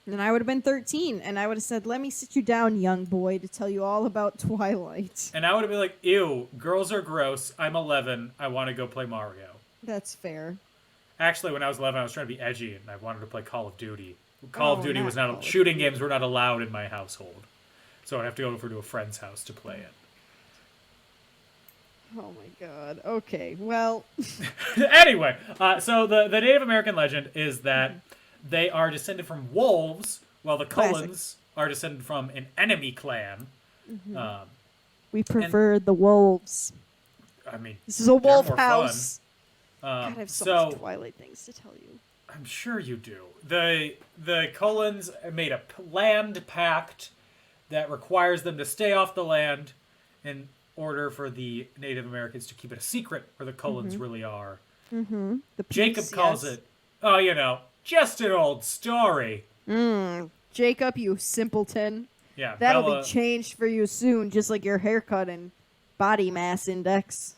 Speaker 7: And I would have been 13, and I would have said, "Let me sit you down, young boy, to tell you all about Twilight."
Speaker 6: And I would have been like, ew, girls are gross. I'm 11. I want to go play Mario.
Speaker 7: That's fair.
Speaker 6: Actually, when I was 11, I was trying to be edgy, and I wanted to play Call of Duty. Call of
Speaker 7: Oh,
Speaker 6: Duty
Speaker 7: not
Speaker 6: was
Speaker 7: Call
Speaker 6: not...
Speaker 7: of
Speaker 6: Shooting
Speaker 7: Duty.
Speaker 6: games were not allowed in my household. So I'd have to go over to a friend's house to play it.
Speaker 7: Oh my god. Okay, well...
Speaker 6: Anyway, so the Native American legend is that they are descended from wolves, while the Cullens are descended from an enemy clan.
Speaker 7: we prefer the wolves.
Speaker 6: I mean,
Speaker 7: This is a
Speaker 6: they're
Speaker 7: wolf
Speaker 6: more
Speaker 7: house.
Speaker 6: fun.
Speaker 7: God, I have so much Twilight things to tell you.
Speaker 6: I'm sure you do. The Cullens made a land pact that requires them to stay off the land in order for the Native Americans to keep it a secret where the Cullens really are.
Speaker 7: The
Speaker 6: Jacob
Speaker 7: peace,
Speaker 6: calls
Speaker 7: yes.
Speaker 6: it, oh, you know, just an old story.
Speaker 7: Jacob, you simpleton.
Speaker 6: Yeah,
Speaker 7: That'll
Speaker 6: Bella,
Speaker 7: be changed for you soon, just like your haircut and body mass index.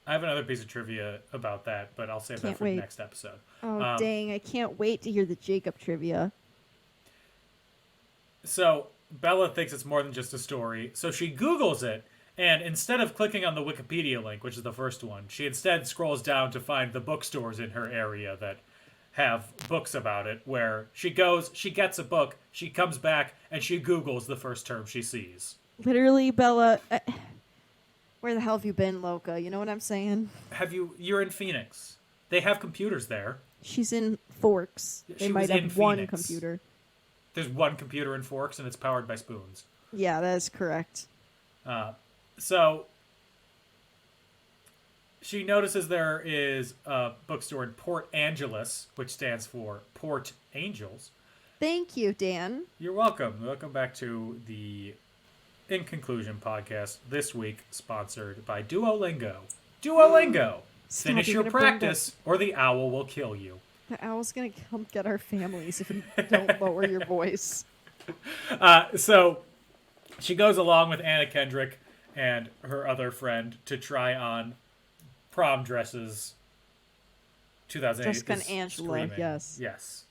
Speaker 6: I have another piece of trivia about that, but I'll save that
Speaker 7: Can't
Speaker 6: for
Speaker 7: wait.
Speaker 6: the next episode.
Speaker 7: Oh, dang. I can't wait to hear the Jacob trivia.
Speaker 6: So Bella thinks it's more than just a story, so she Googles it, and instead of clicking on the Wikipedia link, which is the first one, she instead scrolls down to find the bookstores in her area that have books about it, where she goes, she gets a book, she comes back, and she Googles the first term she sees.
Speaker 7: Literally, Bella, where the hell have you been, Loca? You know what I'm saying?
Speaker 6: You're in Phoenix. They have computers there.
Speaker 7: She's in Forks. They
Speaker 6: She
Speaker 7: might
Speaker 6: was
Speaker 7: have
Speaker 6: in
Speaker 7: one
Speaker 6: Phoenix.
Speaker 7: computer.
Speaker 6: There's one computer in Forks, and it's powered by spoons.
Speaker 7: Yeah, that is correct.
Speaker 6: So she notices there is a bookstore in Port Angeles, which stands for Port Angels.
Speaker 7: Thank you, Dan.
Speaker 6: You're welcome. Welcome back to the In Conclusion podcast, this week sponsored by Duolingo. Duolingo!
Speaker 7: Stop,
Speaker 6: Finish
Speaker 7: you're
Speaker 6: your
Speaker 7: gonna bring
Speaker 6: practice, or the owl will kill you.
Speaker 7: The owl's gonna come get our families if you don't lower your voice.
Speaker 6: So she goes along with Anna Kendrick and her other friend to try on prom dresses. 2008
Speaker 7: Jessica and
Speaker 6: is
Speaker 7: Angela,
Speaker 6: screaming.
Speaker 7: yes.
Speaker 6: Yes.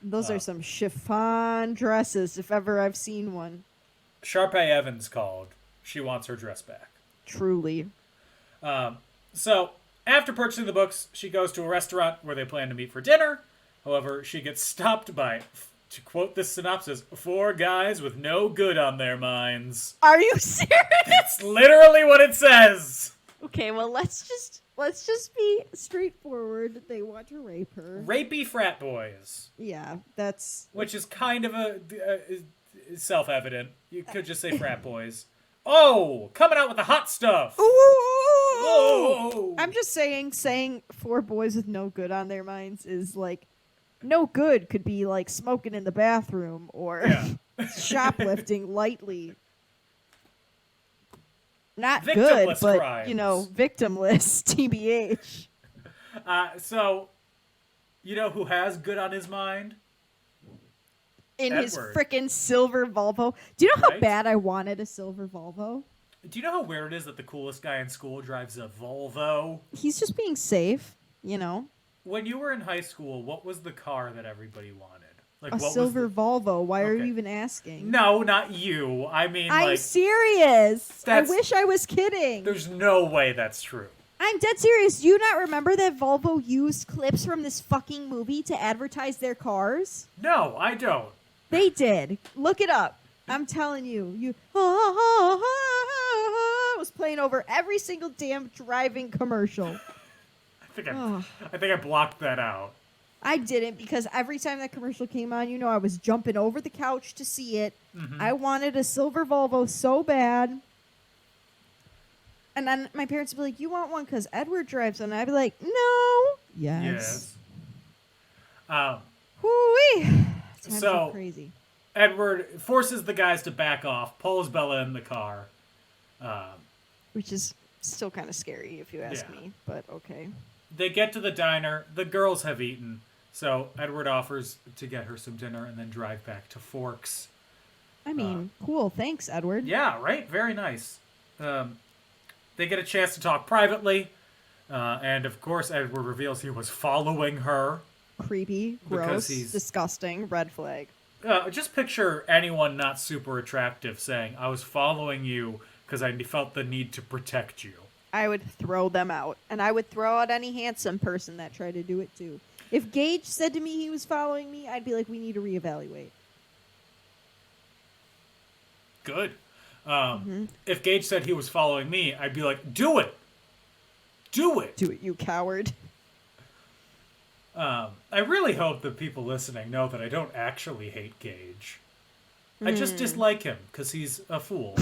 Speaker 7: Those are some chiffon dresses, if ever I've seen one.
Speaker 6: Sharpay Evans called. She wants her dress back.
Speaker 7: Truly.
Speaker 6: So, after purchasing the books, she goes to a restaurant where they plan to meet for dinner. However, she gets stopped by, to quote this synopsis, 4 guys with no good on their minds.
Speaker 7: Are you serious?
Speaker 6: That's literally what it says.
Speaker 7: Okay, well let's just be straightforward. They want to rape her.
Speaker 6: Rapey frat boys.
Speaker 7: Yeah, that's
Speaker 6: Which is kind of self-evident. You could just say frat boys. Oh, coming out with the hot stuff.
Speaker 7: Ooh! I'm just saying 4 boys with no good on their minds is like no good could be like smoking in the bathroom or shoplifting lightly. Not good,
Speaker 6: Victimless
Speaker 7: but
Speaker 6: crimes.
Speaker 7: victimless. TBH.
Speaker 6: So, you know who has good on his mind?
Speaker 7: In his
Speaker 6: Edward.
Speaker 7: frickin' silver Volvo. Do you know how
Speaker 6: Right?
Speaker 7: bad I wanted a silver Volvo?
Speaker 6: Do you know how weird it is that the coolest guy in school drives a Volvo?
Speaker 7: He's just being safe, you know.
Speaker 6: When you were in high school, what was the car that everybody wanted? Like
Speaker 7: A
Speaker 6: what
Speaker 7: silver
Speaker 6: was
Speaker 7: Volvo. Why are
Speaker 6: Okay.
Speaker 7: you even asking?
Speaker 6: No, not you. I mean,
Speaker 7: I'm
Speaker 6: like,
Speaker 7: serious. I
Speaker 6: That's-
Speaker 7: wish I was kidding.
Speaker 6: there's no way that's true.
Speaker 7: I'm dead serious. Do you not remember that Volvo used clips from this fucking movie to advertise their cars?
Speaker 6: No, I don't.
Speaker 7: They did. Look it up. I'm telling you. It was playing over every single damn driving commercial.
Speaker 6: I think I blocked that out.
Speaker 7: I didn't because every time that commercial came on, I was jumping over the couch to see it.
Speaker 6: Mm-hmm.
Speaker 7: I wanted a silver Volvo so bad. And then my parents would be like, "You want one because Edward drives one?" And I'd be like, "No." Yes. Whoo-wee. Times
Speaker 6: So-
Speaker 7: are crazy.
Speaker 6: Edward forces the guys to back off, pulls Bella in the car.
Speaker 7: Which is still kind of scary if you ask
Speaker 6: Yeah.
Speaker 7: me, but okay.
Speaker 6: They get to the diner. The girls have eaten. So Edward offers to get her some dinner and then drive back to Forks.
Speaker 7: I mean, cool. Thanks, Edward.
Speaker 6: Yeah, right? Very nice. They get a chance to talk privately. And, of course, Edward reveals he was following her.
Speaker 7: Creepy,
Speaker 6: Because
Speaker 7: gross,
Speaker 6: he's-
Speaker 7: disgusting, red flag.
Speaker 6: Just picture anyone not super attractive saying, I was following you because I felt the need to protect you.
Speaker 7: I would throw them out. And I would throw out any handsome person that tried to do it too. If Gage said to me he was following me, I'd be like, we need to reevaluate.
Speaker 6: Good. If Gage said he was following me, I'd be like, do it! Do it!
Speaker 7: Do it, you coward.
Speaker 6: I really hope that people listening know that I don't actually hate Gage. I just dislike him because he's a fool.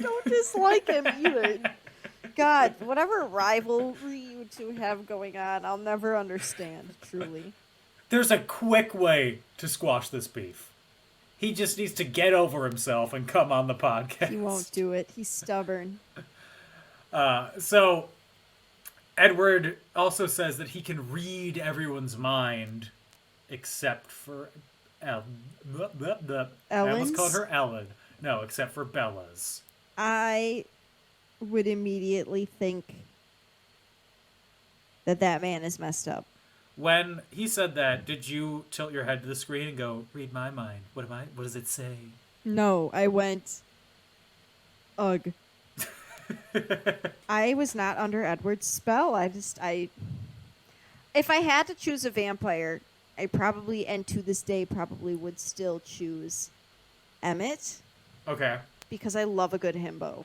Speaker 7: Don't dislike him either. God, whatever rivalry you two have going on, I'll never understand, truly.
Speaker 6: There's a quick way to squash this beef. He just needs to get over himself and come on the podcast.
Speaker 7: He won't do it. He's stubborn.
Speaker 6: So, Edward also says that he can read everyone's mind except for I almost called her Ellen. No, except for Bella's.
Speaker 7: I would immediately think that man is messed up.
Speaker 6: When he said that, did you tilt your head to the screen and go, read my mind? What does it say?
Speaker 7: No, I went, ugh. I was not under Edward's spell. If I had to choose a vampire, I probably, and to this day, probably would still choose Emmett.
Speaker 6: Okay.
Speaker 7: Because I love a good himbo.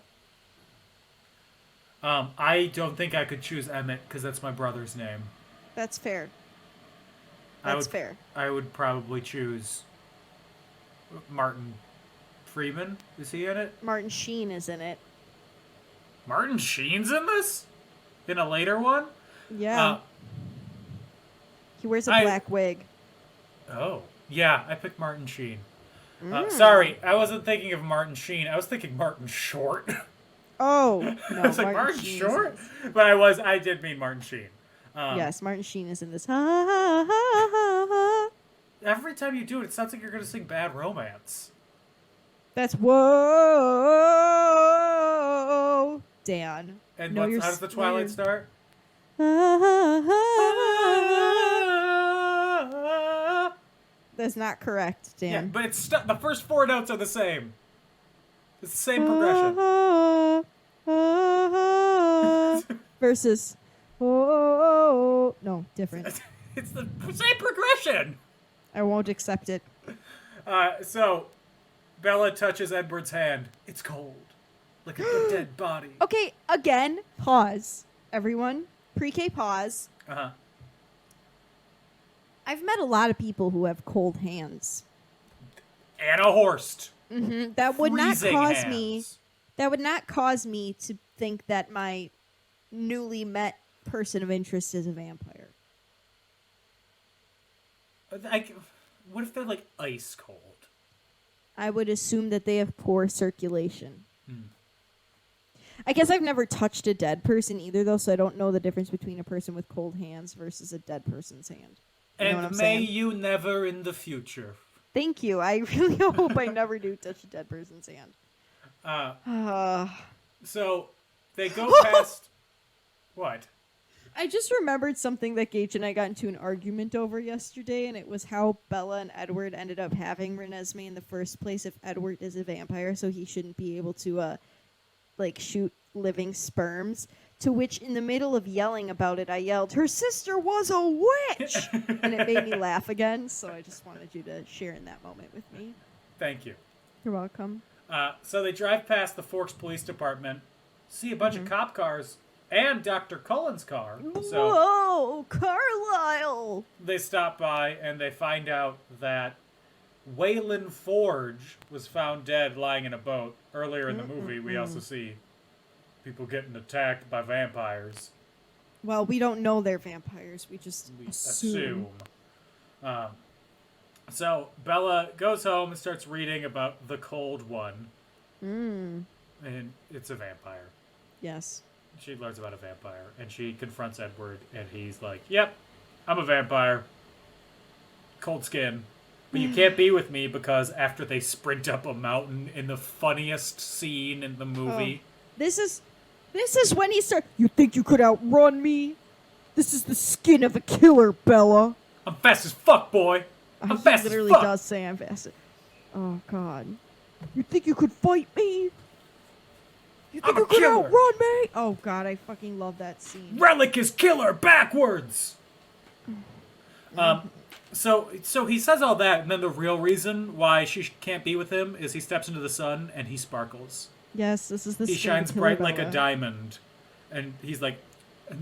Speaker 6: I don't think I could choose Emmett because that's my brother's name.
Speaker 7: That's fair. Fair.
Speaker 6: I would probably choose Martin Freeman. Is he in it?
Speaker 7: Martin Sheen is in it.
Speaker 6: Martin Sheen's in this? In a later one?
Speaker 7: Yeah. He wears a black wig.
Speaker 6: Oh. Yeah, I picked Martin Sheen. Sorry, I wasn't thinking of Martin Sheen. I was thinking Martin Short.
Speaker 7: Oh. No,
Speaker 6: I was like, Martin Short? But I did mean Martin Sheen.
Speaker 7: Yes, Martin Sheen is in this.
Speaker 6: Every time you do it sounds like you're going to sing Bad Romance.
Speaker 7: That's whoa, Dan.
Speaker 6: And how does the Twilight start?
Speaker 7: That's not correct, Dan.
Speaker 6: Yeah, but it's the first 4 notes are the same. It's the same progression.
Speaker 7: Versus, oh, no, different.
Speaker 6: It's the same progression.
Speaker 7: I won't accept it.
Speaker 6: So, Bella touches Edward's hand. It's cold, like a dead body.
Speaker 7: Okay, again, pause. Everyone, pre-K pause.
Speaker 6: Uh-huh.
Speaker 7: I've met a lot of people who have cold hands.
Speaker 6: Anna Horst.
Speaker 7: Mm-hmm. That would
Speaker 6: Freezing
Speaker 7: not cause
Speaker 6: hands.
Speaker 7: me. That would not cause me to think that my newly met person of interest is a vampire.
Speaker 6: What if they're like ice cold?
Speaker 7: I would assume that they have poor circulation. I guess I've never touched a dead person either, though, so I don't know the difference between a person with cold hands versus a dead person's hand. You know what I'm
Speaker 6: And may
Speaker 7: saying?
Speaker 6: you never in the future.
Speaker 7: Thank you. I really hope I never do touch a dead person's hand.
Speaker 6: So they go past. What?
Speaker 7: I just remembered something that Gage and I got into an argument over yesterday, and it was how Bella and Edward ended up having Renesmee in the first place if Edward is a vampire, so he shouldn't be able to, shoot living sperms. To which, in the middle of yelling about it, I yelled, "Her sister was a witch!" And it made me laugh again, so I just wanted you to share in that moment with me.
Speaker 6: Thank you.
Speaker 7: You're welcome.
Speaker 6: So they drive past the Forks Police Department, see a bunch of cop cars, and Dr. Cullen's car. So
Speaker 7: Whoa, Carlisle!
Speaker 6: they stop by and they find out that Waylon Forge was found dead lying in a boat. Earlier in the movie, we also see people getting attacked by vampires.
Speaker 7: Well, we don't know they're vampires. We just
Speaker 6: We
Speaker 7: assume.
Speaker 6: So Bella goes home and starts reading about the Cold One. And it's a vampire.
Speaker 7: Yes.
Speaker 6: She learns about a vampire, and she confronts Edward, and he's like, "Yep, I'm a vampire. Cold skin. But you can't be with me because after they sprint up a mountain in the funniest scene in the movie."
Speaker 7: This is when he starts. You think you could outrun me? This is the skin of a killer, Bella.
Speaker 6: I'm fast as fuck, boy. I'm fast
Speaker 7: He literally
Speaker 6: as fuck.
Speaker 7: does say I'm fast. Oh, God. You think you could fight me? You think
Speaker 6: I'm a
Speaker 7: you could
Speaker 6: killer.
Speaker 7: outrun me? Oh, God, I fucking love that scene.
Speaker 6: Relic is killer backwards. So he says all that, and then the real reason why she can't be with him is he steps into the sun and he sparkles.
Speaker 7: Yes, this is the
Speaker 6: He
Speaker 7: skin of a
Speaker 6: shines
Speaker 7: killer,
Speaker 6: bright like a
Speaker 7: Bella.
Speaker 6: diamond, and he's like,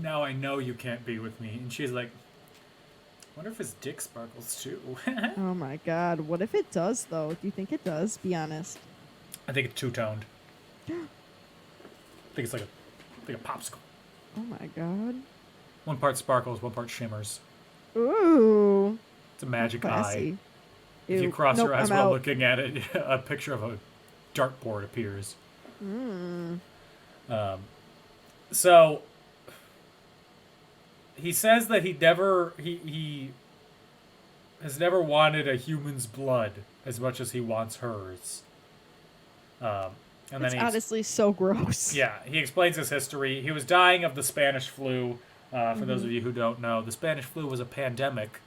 Speaker 6: "Now I know you can't be with me." And she's like, "I wonder if his dick sparkles too."
Speaker 7: Oh, my God. What if it does, though? Do you think it does? Be honest.
Speaker 6: I think it's two-toned. I think it's like a popsicle.
Speaker 7: Oh, my God.
Speaker 6: One part sparkles, one part shimmers.
Speaker 7: Ooh.
Speaker 6: It's a magic
Speaker 7: Classy.
Speaker 6: eye. If you cross
Speaker 7: Nope,
Speaker 6: your eyes
Speaker 7: I'm
Speaker 6: while
Speaker 7: out.
Speaker 6: looking at it, a picture of a dartboard appears. So he says that he has never wanted a human's blood as much as he wants hers. And
Speaker 7: It's
Speaker 6: then
Speaker 7: honestly so gross.
Speaker 6: yeah, he explains his history. He was dying of the Spanish flu. For those of you who don't know, the Spanish flu was a pandemic.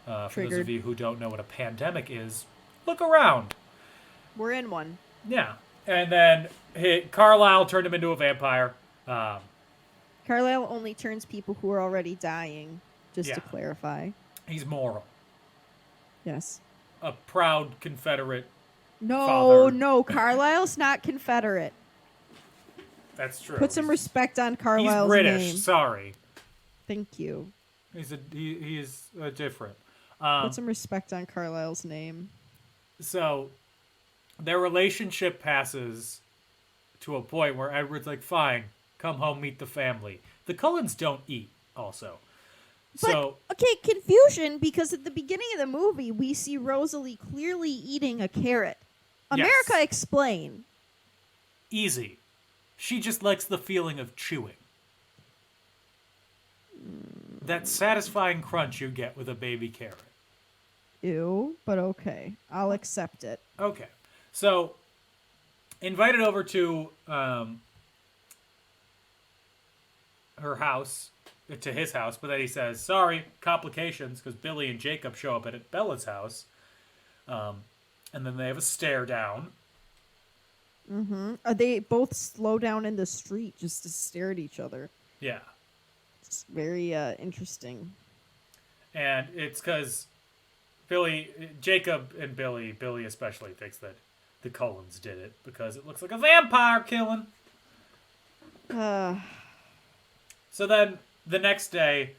Speaker 6: For those of
Speaker 7: Triggered.
Speaker 6: you who don't know what a pandemic is, look around.
Speaker 7: We're in one.
Speaker 6: Yeah. And then Carlisle turned him into a vampire.
Speaker 7: Carlisle only turns people who are already dying, just to
Speaker 6: Yeah.
Speaker 7: clarify.
Speaker 6: He's moral.
Speaker 7: Yes.
Speaker 6: A proud Confederate.
Speaker 7: No,
Speaker 6: Father.
Speaker 7: no, Carlisle's not Confederate.
Speaker 6: That's true.
Speaker 7: Put some respect on
Speaker 6: He's
Speaker 7: Carlisle's
Speaker 6: British.
Speaker 7: name.
Speaker 6: Sorry.
Speaker 7: Thank you.
Speaker 6: He's different.
Speaker 7: Put some respect on Carlisle's name.
Speaker 6: So their relationship passes to a point where Edward's like, fine, come home, meet the family. The Cullens don't eat, also. So,
Speaker 7: But, okay, confusion, because at the beginning of the movie, we see Rosalie clearly eating a carrot. America,
Speaker 6: Yes.
Speaker 7: explain.
Speaker 6: easy. She just likes the feeling of chewing. That satisfying crunch you get with a baby carrot.
Speaker 7: Ew, but okay. I'll accept it.
Speaker 6: Okay. So, invited over to her house, to his house, but then he says, sorry, complications, because Billy and Jacob show up at Bella's house. And then they have a stare down.
Speaker 7: They both slow down in the street just to stare at each other.
Speaker 6: Yeah.
Speaker 7: It's very interesting.
Speaker 6: And it's because Jacob and Billy especially thinks that the Cullens did it because it looks like a vampire killing. So then the next day,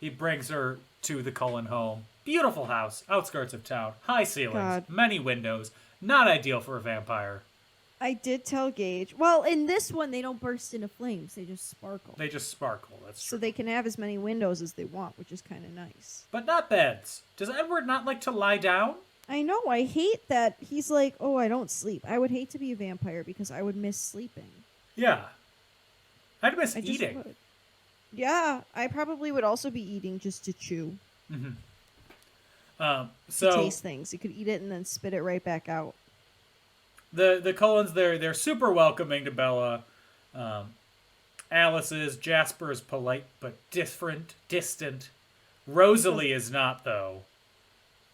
Speaker 6: he brings her to the Cullen home. Beautiful house, outskirts of town, high ceilings,
Speaker 7: God.
Speaker 6: many windows. Not ideal for a vampire.
Speaker 7: I did tell Gage. Well, in this one, they don't burst into flames. They just sparkle.
Speaker 6: They just sparkle, that's
Speaker 7: So
Speaker 6: true.
Speaker 7: they can have as many windows as they want, which is kind of nice.
Speaker 6: But not beds. Does Edward not like to lie down?
Speaker 7: I know. I hate that he's like, oh, I don't sleep. I would hate to be a vampire because I would miss sleeping.
Speaker 6: Yeah. I'd miss
Speaker 7: I just
Speaker 6: eating.
Speaker 7: would. Yeah, I probably would also be eating just to chew, to
Speaker 6: So
Speaker 7: taste things. You could eat it and then spit it right back out.
Speaker 6: the Cullens, they're super welcoming to Bella. Alice is. Jasper is polite but distant. Rosalie is not, though.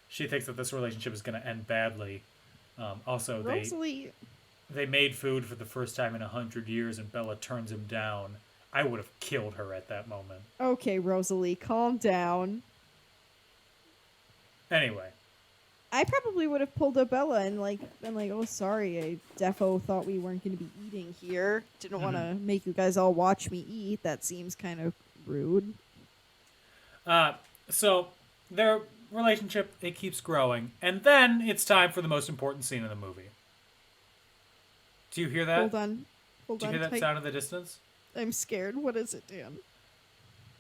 Speaker 6: She thinks that this relationship is going to end badly. Also,
Speaker 7: Rosalie,
Speaker 6: they made food for the first time in 100 years, and Bella turns him down. I would have killed her at that moment.
Speaker 7: okay, Rosalie, calm down.
Speaker 6: Anyway,
Speaker 7: I probably would have pulled a Bella and been like, oh, sorry, I defo thought we weren't going to be eating here. Didn't want to make you guys all watch me eat. That seems kind of rude.
Speaker 6: so their relationship, it keeps growing. And then it's time for the most important scene in the movie. Do you hear that?
Speaker 7: Hold on.
Speaker 6: Do you hear that
Speaker 7: tight.
Speaker 6: sound in the distance?
Speaker 7: I'm scared. What is it, Dan?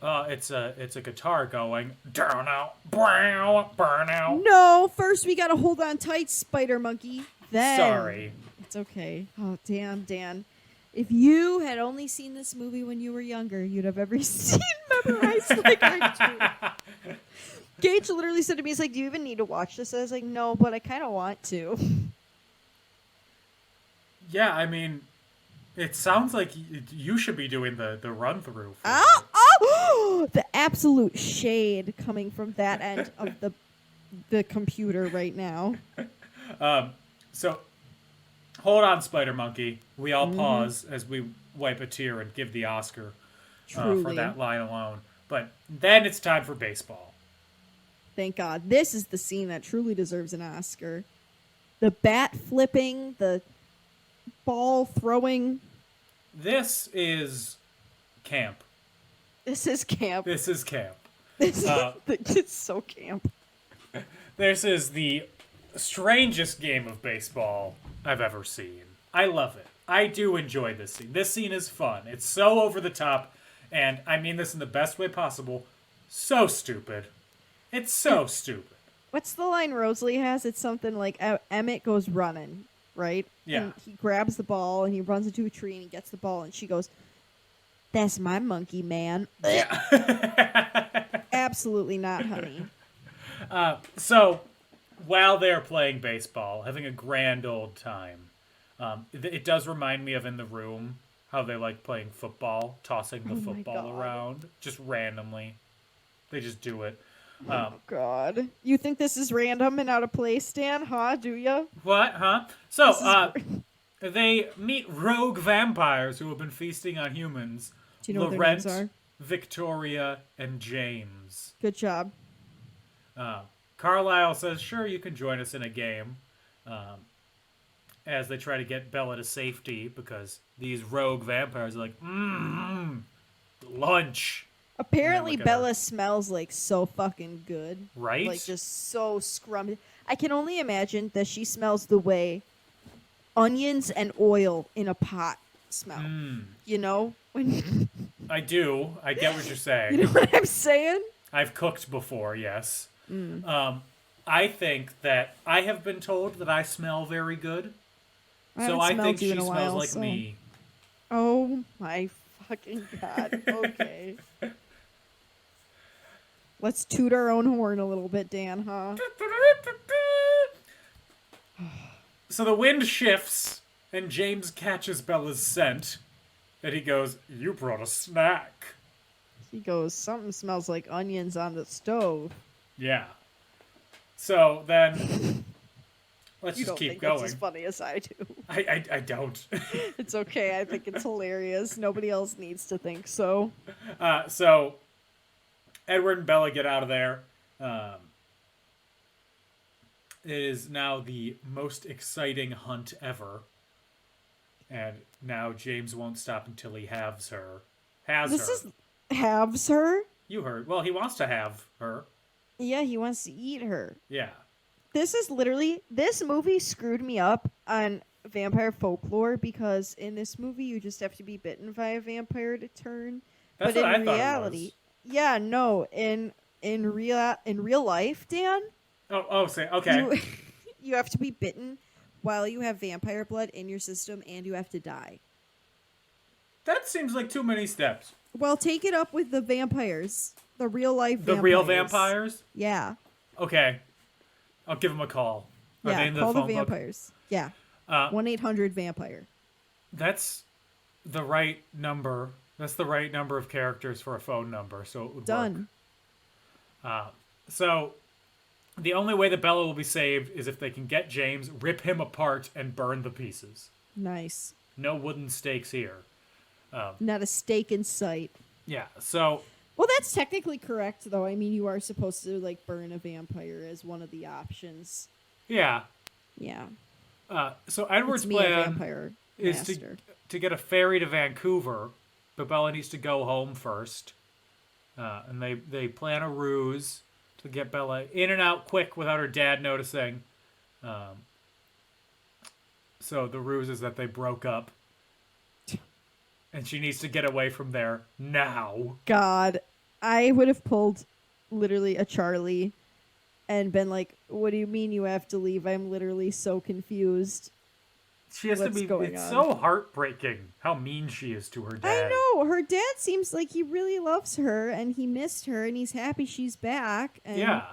Speaker 6: It's a guitar going down out, burn out.
Speaker 7: No, first we gotta hold on tight, Spider Monkey. Then
Speaker 6: Sorry.
Speaker 7: it's okay. Oh, Dan. If you had only seen this movie when you were younger, you'd have every scene memorized like I do. Gage literally said to me, he's like, do you even need to watch this? I was like, no, but I kind of want to.
Speaker 6: Yeah, I mean, it sounds like you should be doing the run through.
Speaker 7: Oh! The absolute shade coming from that end of the computer right now.
Speaker 6: So, hold on, Spider Monkey. We all pause as we wipe a tear and give the Oscar for
Speaker 7: Truly.
Speaker 6: that line alone. But then it's time for baseball.
Speaker 7: Thank God. This is the scene that truly deserves an Oscar. The bat flipping, the ball throwing.
Speaker 6: This is camp.
Speaker 7: This is camp.
Speaker 6: This is camp.
Speaker 7: It's so camp.
Speaker 6: This is the strangest game of baseball I've ever seen. I love it. I do enjoy this scene. This scene is fun. It's so over the top, and I mean this in the best way possible. So stupid. It's so stupid.
Speaker 7: What's the line Rosalie has? It's something like Emmett goes running, right?
Speaker 6: Yeah.
Speaker 7: And he grabs the ball and he runs into a tree and he gets the ball and she goes, "That's my monkey, man."
Speaker 6: Yeah.
Speaker 7: Absolutely not, honey.
Speaker 6: So, while they're playing baseball, having a grand old time, it does remind me of In the Room, how they like playing football, tossing the
Speaker 7: Oh my
Speaker 6: football
Speaker 7: God.
Speaker 6: around just randomly. They just do it.
Speaker 7: Oh God, you think this is random and out of place, Dan? Huh? Do ya?
Speaker 6: What? Huh? So,
Speaker 7: This is-
Speaker 6: they meet rogue vampires who have been feasting on humans.
Speaker 7: Do you know what their
Speaker 6: Laurent,
Speaker 7: names are?
Speaker 6: Victoria, and James.
Speaker 7: Good job.
Speaker 6: Carlisle says, sure, you can join us in a game. As they try to get Bella to safety because these rogue vampires are like, lunch.
Speaker 7: Apparently,
Speaker 6: look at her.
Speaker 7: Bella smells like so fucking good.
Speaker 6: Right?
Speaker 7: Like just so scrumptious. I can only imagine that she smells the way onions and oil in a pot smell. You know? When
Speaker 6: I do. I get what you're saying.
Speaker 7: you know what I'm saying?
Speaker 6: I've cooked before, yes. I think that I have been told that I smell very good. So I think she smells like me.
Speaker 7: Oh my fucking God. Okay. Let's toot our own horn a little bit, Dan, huh?
Speaker 6: So the wind shifts, and James catches Bella's scent, and he goes, you brought a snack.
Speaker 7: He goes, something smells like onions on the stove.
Speaker 6: Yeah. So then, let's
Speaker 7: You
Speaker 6: just
Speaker 7: don't
Speaker 6: keep
Speaker 7: think
Speaker 6: going.
Speaker 7: that's as funny as I do.
Speaker 6: I don't.
Speaker 7: It's okay. I think it's hilarious. Nobody else needs to think so.
Speaker 6: So Edward and Bella get out of there. It is now the most exciting hunt ever. And now James won't stop until he halves her.
Speaker 7: This is halves her?
Speaker 6: You heard. Well, he wants to have her.
Speaker 7: Yeah, he wants to eat her.
Speaker 6: Yeah.
Speaker 7: This is literally, this movie screwed me up on vampire folklore because in this movie you just have to be bitten by a vampire to turn.
Speaker 6: That's
Speaker 7: but
Speaker 6: what
Speaker 7: in
Speaker 6: I thought
Speaker 7: reality,
Speaker 6: it was.
Speaker 7: yeah, no, in real life, Dan,
Speaker 6: Okay.
Speaker 7: you have to be bitten while you have vampire blood in your system and you have to die.
Speaker 6: That seems like too many steps.
Speaker 7: Well, take it up with the vampires. The real life vampires.
Speaker 6: The real vampires?
Speaker 7: Yeah.
Speaker 6: Okay. I'll give them a call. Are they
Speaker 7: Yeah,
Speaker 6: in the
Speaker 7: call the
Speaker 6: phone book?
Speaker 7: vampires. Yeah. 1-800-VAMPIRE.
Speaker 6: That's the right number. That's the right number of characters for a phone number, so it would
Speaker 7: Done.
Speaker 6: work. So the only way that Bella will be saved is if they can get James, rip him apart, and burn the pieces.
Speaker 7: Nice.
Speaker 6: No wooden stakes here.
Speaker 7: Not a stake in sight.
Speaker 6: Yeah, so
Speaker 7: Well, that's technically correct, though. I mean, you are supposed to, like, burn a vampire as one of the options.
Speaker 6: yeah.
Speaker 7: Yeah.
Speaker 6: So Edward's
Speaker 7: It's me, a
Speaker 6: plan
Speaker 7: vampire
Speaker 6: is
Speaker 7: master.
Speaker 6: to get a ferry to Vancouver, but Bella needs to go home first. And they plan a ruse to get Bella in and out quick without her dad noticing. So the ruse is that they broke up. And she needs to get away from there now.
Speaker 7: God, I would have pulled literally a Charlie and been like, what do you mean you have to leave? I'm literally so confused.
Speaker 6: She has
Speaker 7: What's
Speaker 6: to be.
Speaker 7: going
Speaker 6: It's
Speaker 7: on?
Speaker 6: so heartbreaking how mean she is to her dad.
Speaker 7: I know. Her dad seems like he really loves her and he missed her and he's happy she's back. And
Speaker 6: Yeah.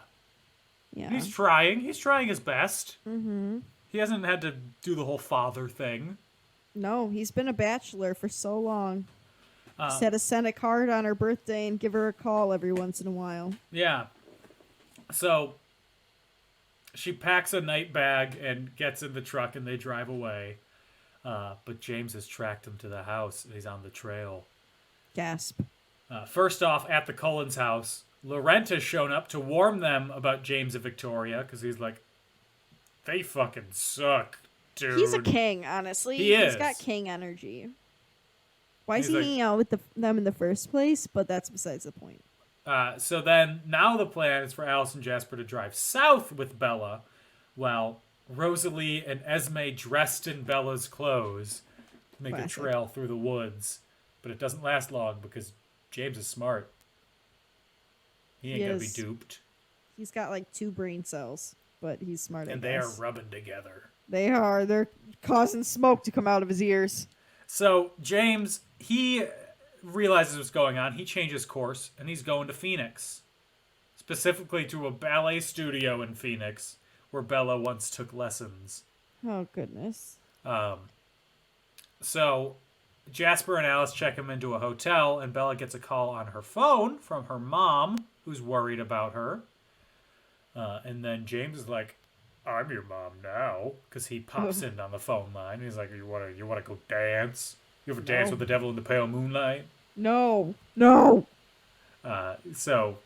Speaker 7: Yeah.
Speaker 6: He's trying. He's trying his best. Mm-hmm. He hasn't had to do the whole father thing.
Speaker 7: No, he's been a bachelor for so long. Just had to send a card on her birthday and give her a call every once in a while.
Speaker 6: Yeah. So she packs a night bag and gets in the truck and they drive away. But James has tracked him to the house and he's on the trail.
Speaker 7: Gasp.
Speaker 6: First off, at the Cullen's house, Laurent has shown up to warn them about James and Victoria because he's like, they fucking suck, dude.
Speaker 7: He's a king, honestly.
Speaker 6: He is.
Speaker 7: He's got king energy. Why is
Speaker 6: He's
Speaker 7: he
Speaker 6: like-
Speaker 7: hanging out with them in the first place? But that's besides the point.
Speaker 6: So then, now the plan is for Alice and Jasper to drive south with Bella, while Rosalie and Esme, dressed in Bella's clothes, make
Speaker 7: Classic.
Speaker 6: a trail through the woods. But it doesn't last long because James is smart. He ain't
Speaker 7: He
Speaker 6: gonna be
Speaker 7: is.
Speaker 6: duped.
Speaker 7: He's got like 2 brain cells, but he's smart. I
Speaker 6: And they are
Speaker 7: guess.
Speaker 6: rubbing together.
Speaker 7: They are. They're causing smoke to come out of his ears.
Speaker 6: So James, he realizes what's going on. He changes course, and he's going to Phoenix. Specifically to a ballet studio in Phoenix, where Bella once took lessons.
Speaker 7: Oh goodness.
Speaker 6: So Jasper and Alice check him into a hotel, and Bella gets a call on her phone from her mom, who's worried about her. And then James is like, "I'm your mom now," because he pops in on the phone line. He's like, "You wanna go dance? You ever dance with the devil in the pale moonlight?"
Speaker 7: No.
Speaker 6: So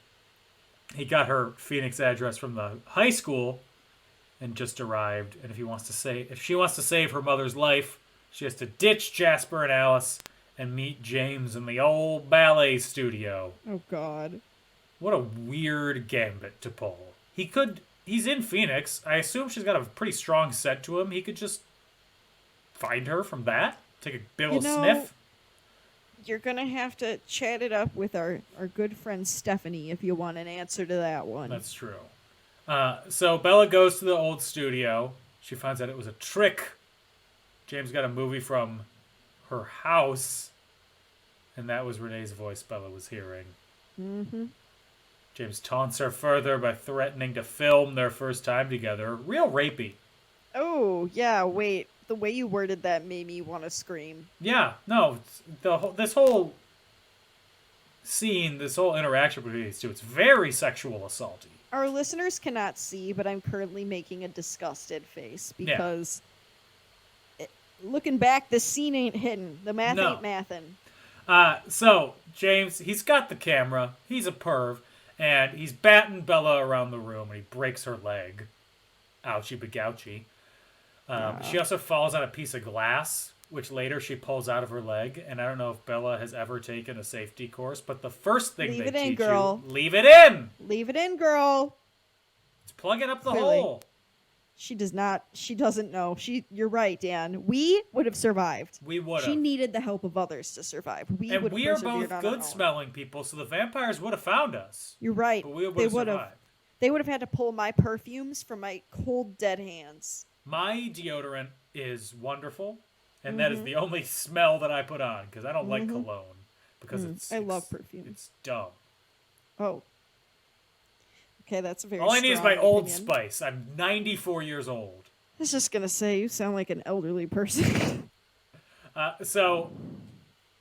Speaker 6: he got her Phoenix address from the high school, and just arrived. And if she wants to save her mother's life, she has to ditch Jasper and Alice and meet James in the old ballet studio.
Speaker 7: Oh, God.
Speaker 6: What a weird gambit to pull. He's in Phoenix. I assume she's got a pretty strong set to him. He could just find her from that. Take a bit of sniff.
Speaker 7: You're going to have to chat it up with our good friend Stephanie if you want an answer to that one.
Speaker 6: That's true. So Bella goes to the old studio. She finds out it was a trick. James got a movie from her house. And that was Renee's voice Bella was hearing.
Speaker 7: Mm-hmm.
Speaker 6: James taunts her further by threatening to film their first time together. Real rapey.
Speaker 7: Oh, yeah, wait. The way you worded that made me want to scream.
Speaker 6: Yeah, no. This whole scene, this whole interaction between these two, it's very sexual assaulty.
Speaker 7: Our listeners cannot see, but I'm currently making a disgusted face because looking back, the scene ain't hidden. The math ain't mathin'.
Speaker 6: So, James, he's got the camera. He's a perv. And he's batting Bella around the room, and he breaks her leg. Ouchie bagouchie. She also falls on a piece of glass, which later she pulls out of her leg. And I don't know if Bella has ever taken a safety course, but the first thing they teach you, leave it in!
Speaker 7: Leave it in, girl!
Speaker 6: It's plugging up the
Speaker 7: Clearly.
Speaker 6: hole.
Speaker 7: She does not. She doesn't know. You're right, Dan. We would have survived.
Speaker 6: We would have.
Speaker 7: She needed the help of others to survive. We
Speaker 6: and
Speaker 7: would have
Speaker 6: we are
Speaker 7: persevered
Speaker 6: both
Speaker 7: on our own.
Speaker 6: good-smelling people, so the vampires would have found us.
Speaker 7: You're right.
Speaker 6: But we would
Speaker 7: They
Speaker 6: have
Speaker 7: would have.
Speaker 6: survived.
Speaker 7: They would have had to pull my perfumes from my cold, dead hands.
Speaker 6: My deodorant is wonderful, and that is the only smell that I put on, because I don't like cologne. Because
Speaker 7: I love perfume.
Speaker 6: It's dumb.
Speaker 7: Oh. Okay, that's a very
Speaker 6: All I need is my
Speaker 7: strong
Speaker 6: Old
Speaker 7: opinion.
Speaker 6: Spice. I'm 94 years old.
Speaker 7: I was just gonna say, you sound like an elderly person.
Speaker 6: So,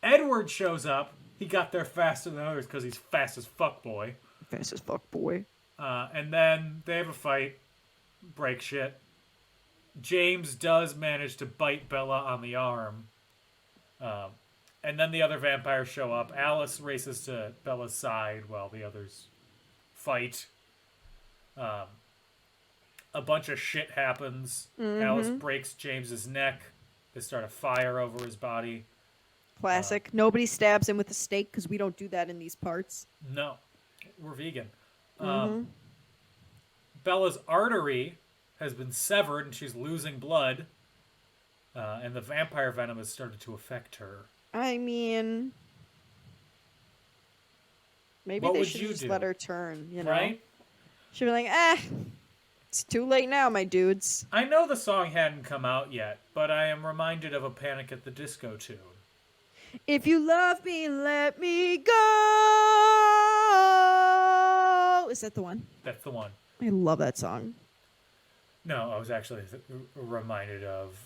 Speaker 6: Edward shows up. He got there faster than others because he's fast as fuck, boy.
Speaker 7: Fast as fuck, boy.
Speaker 6: And then they have a fight. Break shit. James does manage to bite Bella on the arm. And then the other vampires show up. Alice races to Bella's side while the others fight. A bunch of shit happens. Alice breaks James's neck. They start a fire over his body.
Speaker 7: Classic. Nobody stabs him with a stake because we don't do that in these parts.
Speaker 6: No, we're vegan. Bella's artery has been severed and she's losing blood. And the vampire venom has started to affect her.
Speaker 7: I mean, maybe
Speaker 6: What
Speaker 7: they
Speaker 6: would
Speaker 7: should
Speaker 6: you
Speaker 7: just
Speaker 6: do?
Speaker 7: let her turn, you know?
Speaker 6: Right?
Speaker 7: She'd be like, it's too late now, my dudes.
Speaker 6: I know the song hadn't come out yet, but I am reminded of a Panic at the Disco tune.
Speaker 7: If you love me, let me go. Is that the one?
Speaker 6: That's the one.
Speaker 7: I love that song.
Speaker 6: No, I was actually reminded of,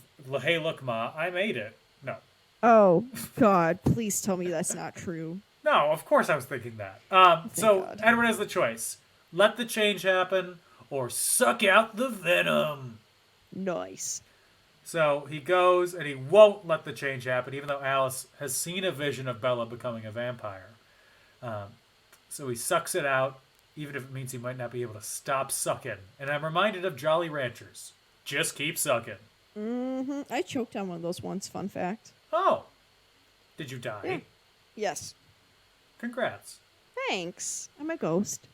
Speaker 6: Hey Look Ma, I Made It. No.
Speaker 7: Oh, God. Please tell me that's not true.
Speaker 6: No, of course I was thinking that. So
Speaker 7: God.
Speaker 6: Edward has the choice. Let the change happen or suck out the venom.
Speaker 7: Nice.
Speaker 6: So he goes and he won't let the change happen, even though Alice has seen a vision of Bella becoming a vampire. So he sucks it out, even if it means he might not be able to stop sucking. And I'm reminded of Jolly Ranchers. Just keep sucking.
Speaker 7: I choked on one of those once, fun fact.
Speaker 6: Oh. Did you die?
Speaker 7: Yeah. Yes.
Speaker 6: Congrats.
Speaker 7: Thanks. I'm a ghost.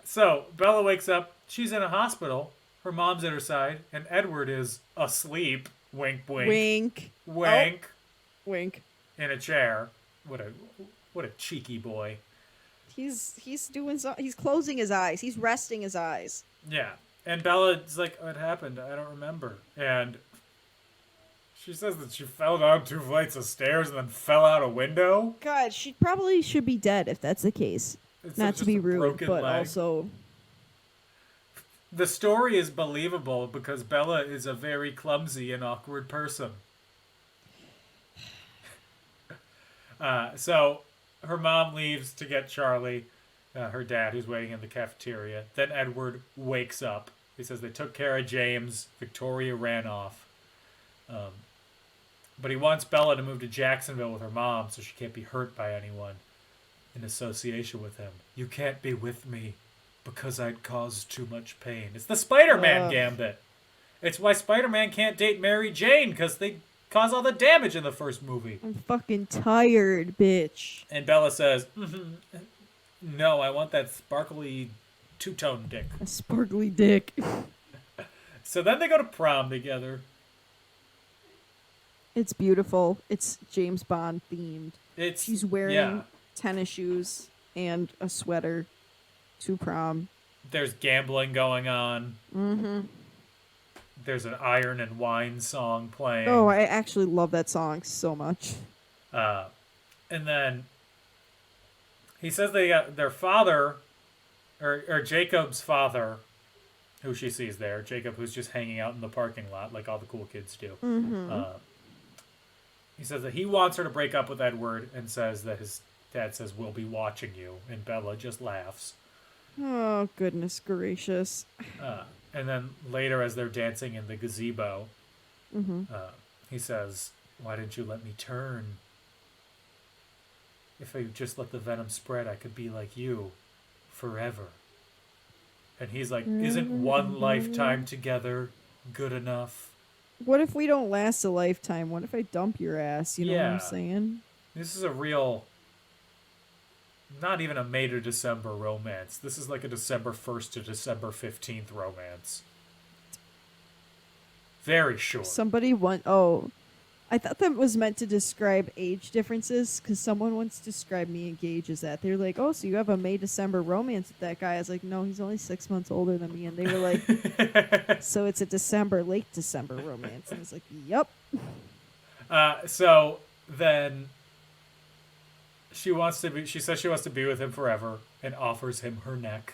Speaker 6: So Bella wakes up. She's in a hospital. Her mom's at her side, and Edward is asleep. Wink, wink.
Speaker 7: Wink.
Speaker 6: Wink.
Speaker 7: Oh. Wink.
Speaker 6: In a chair. What a cheeky boy.
Speaker 7: He's doing so. He's closing his eyes. He's resting his eyes.
Speaker 6: Yeah. And Bella's like, what happened? I don't remember. And she says that she fell down 2 flights of stairs and then fell out a window.
Speaker 7: God, she probably should be dead if that's the case.
Speaker 6: It's
Speaker 7: Not
Speaker 6: just
Speaker 7: to be
Speaker 6: a
Speaker 7: rude,
Speaker 6: broken
Speaker 7: but
Speaker 6: leg.
Speaker 7: also
Speaker 6: The story is believable because Bella is a very clumsy and awkward person. So her mom leaves to get Charlie, her dad, who's waiting in the cafeteria. Then Edward wakes up. He says they took care of James. Victoria ran off. But he wants Bella to move to Jacksonville with her mom so she can't be hurt by anyone in association with him. You can't be with me because I'd cause too much pain. It's the Spider-Man gambit. It's why Spider-Man can't date Mary Jane, because they cause all the damage in the first movie.
Speaker 7: I'm fucking tired, bitch.
Speaker 6: And Bella says, no, I want that sparkly two-tone dick.
Speaker 7: A sparkly dick.
Speaker 6: So then they go to prom together.
Speaker 7: It's beautiful. It's James Bond themed. She's wearing tennis shoes and a sweater to prom.
Speaker 6: There's gambling going on.
Speaker 7: Mm-hmm.
Speaker 6: There's an Iron and Wine song playing.
Speaker 7: Oh, I actually love that song so much.
Speaker 6: And then he says they got their father, or Jacob's father, who she sees there. Jacob, who's just hanging out in the parking lot like all the cool kids do.
Speaker 7: Mm-hmm.
Speaker 6: He says that he wants her to break up with Edward and says that his dad says, we'll be watching you. And Bella just laughs.
Speaker 7: Oh, goodness gracious.
Speaker 6: And then later, as they're dancing in the gazebo, he says, why didn't you let me turn? If I just let the venom spread, I could be like you forever. And he's like, isn't one lifetime together good enough?
Speaker 7: What if we don't last a lifetime? What if I dump your ass? You know what I'm saying?
Speaker 6: This is a real, not even a May to December romance. This is like a December 1st to December 15th romance. Very short.
Speaker 7: I thought that was meant to describe age differences, because someone once described me and Gage as that. They're like, oh, so you have a May-December romance with that guy. I was like, no, he's only 6 months older than me. And they were like, so it's a late December romance. And I was like, yep.
Speaker 6: So then she says she wants to be with him forever and offers him her neck.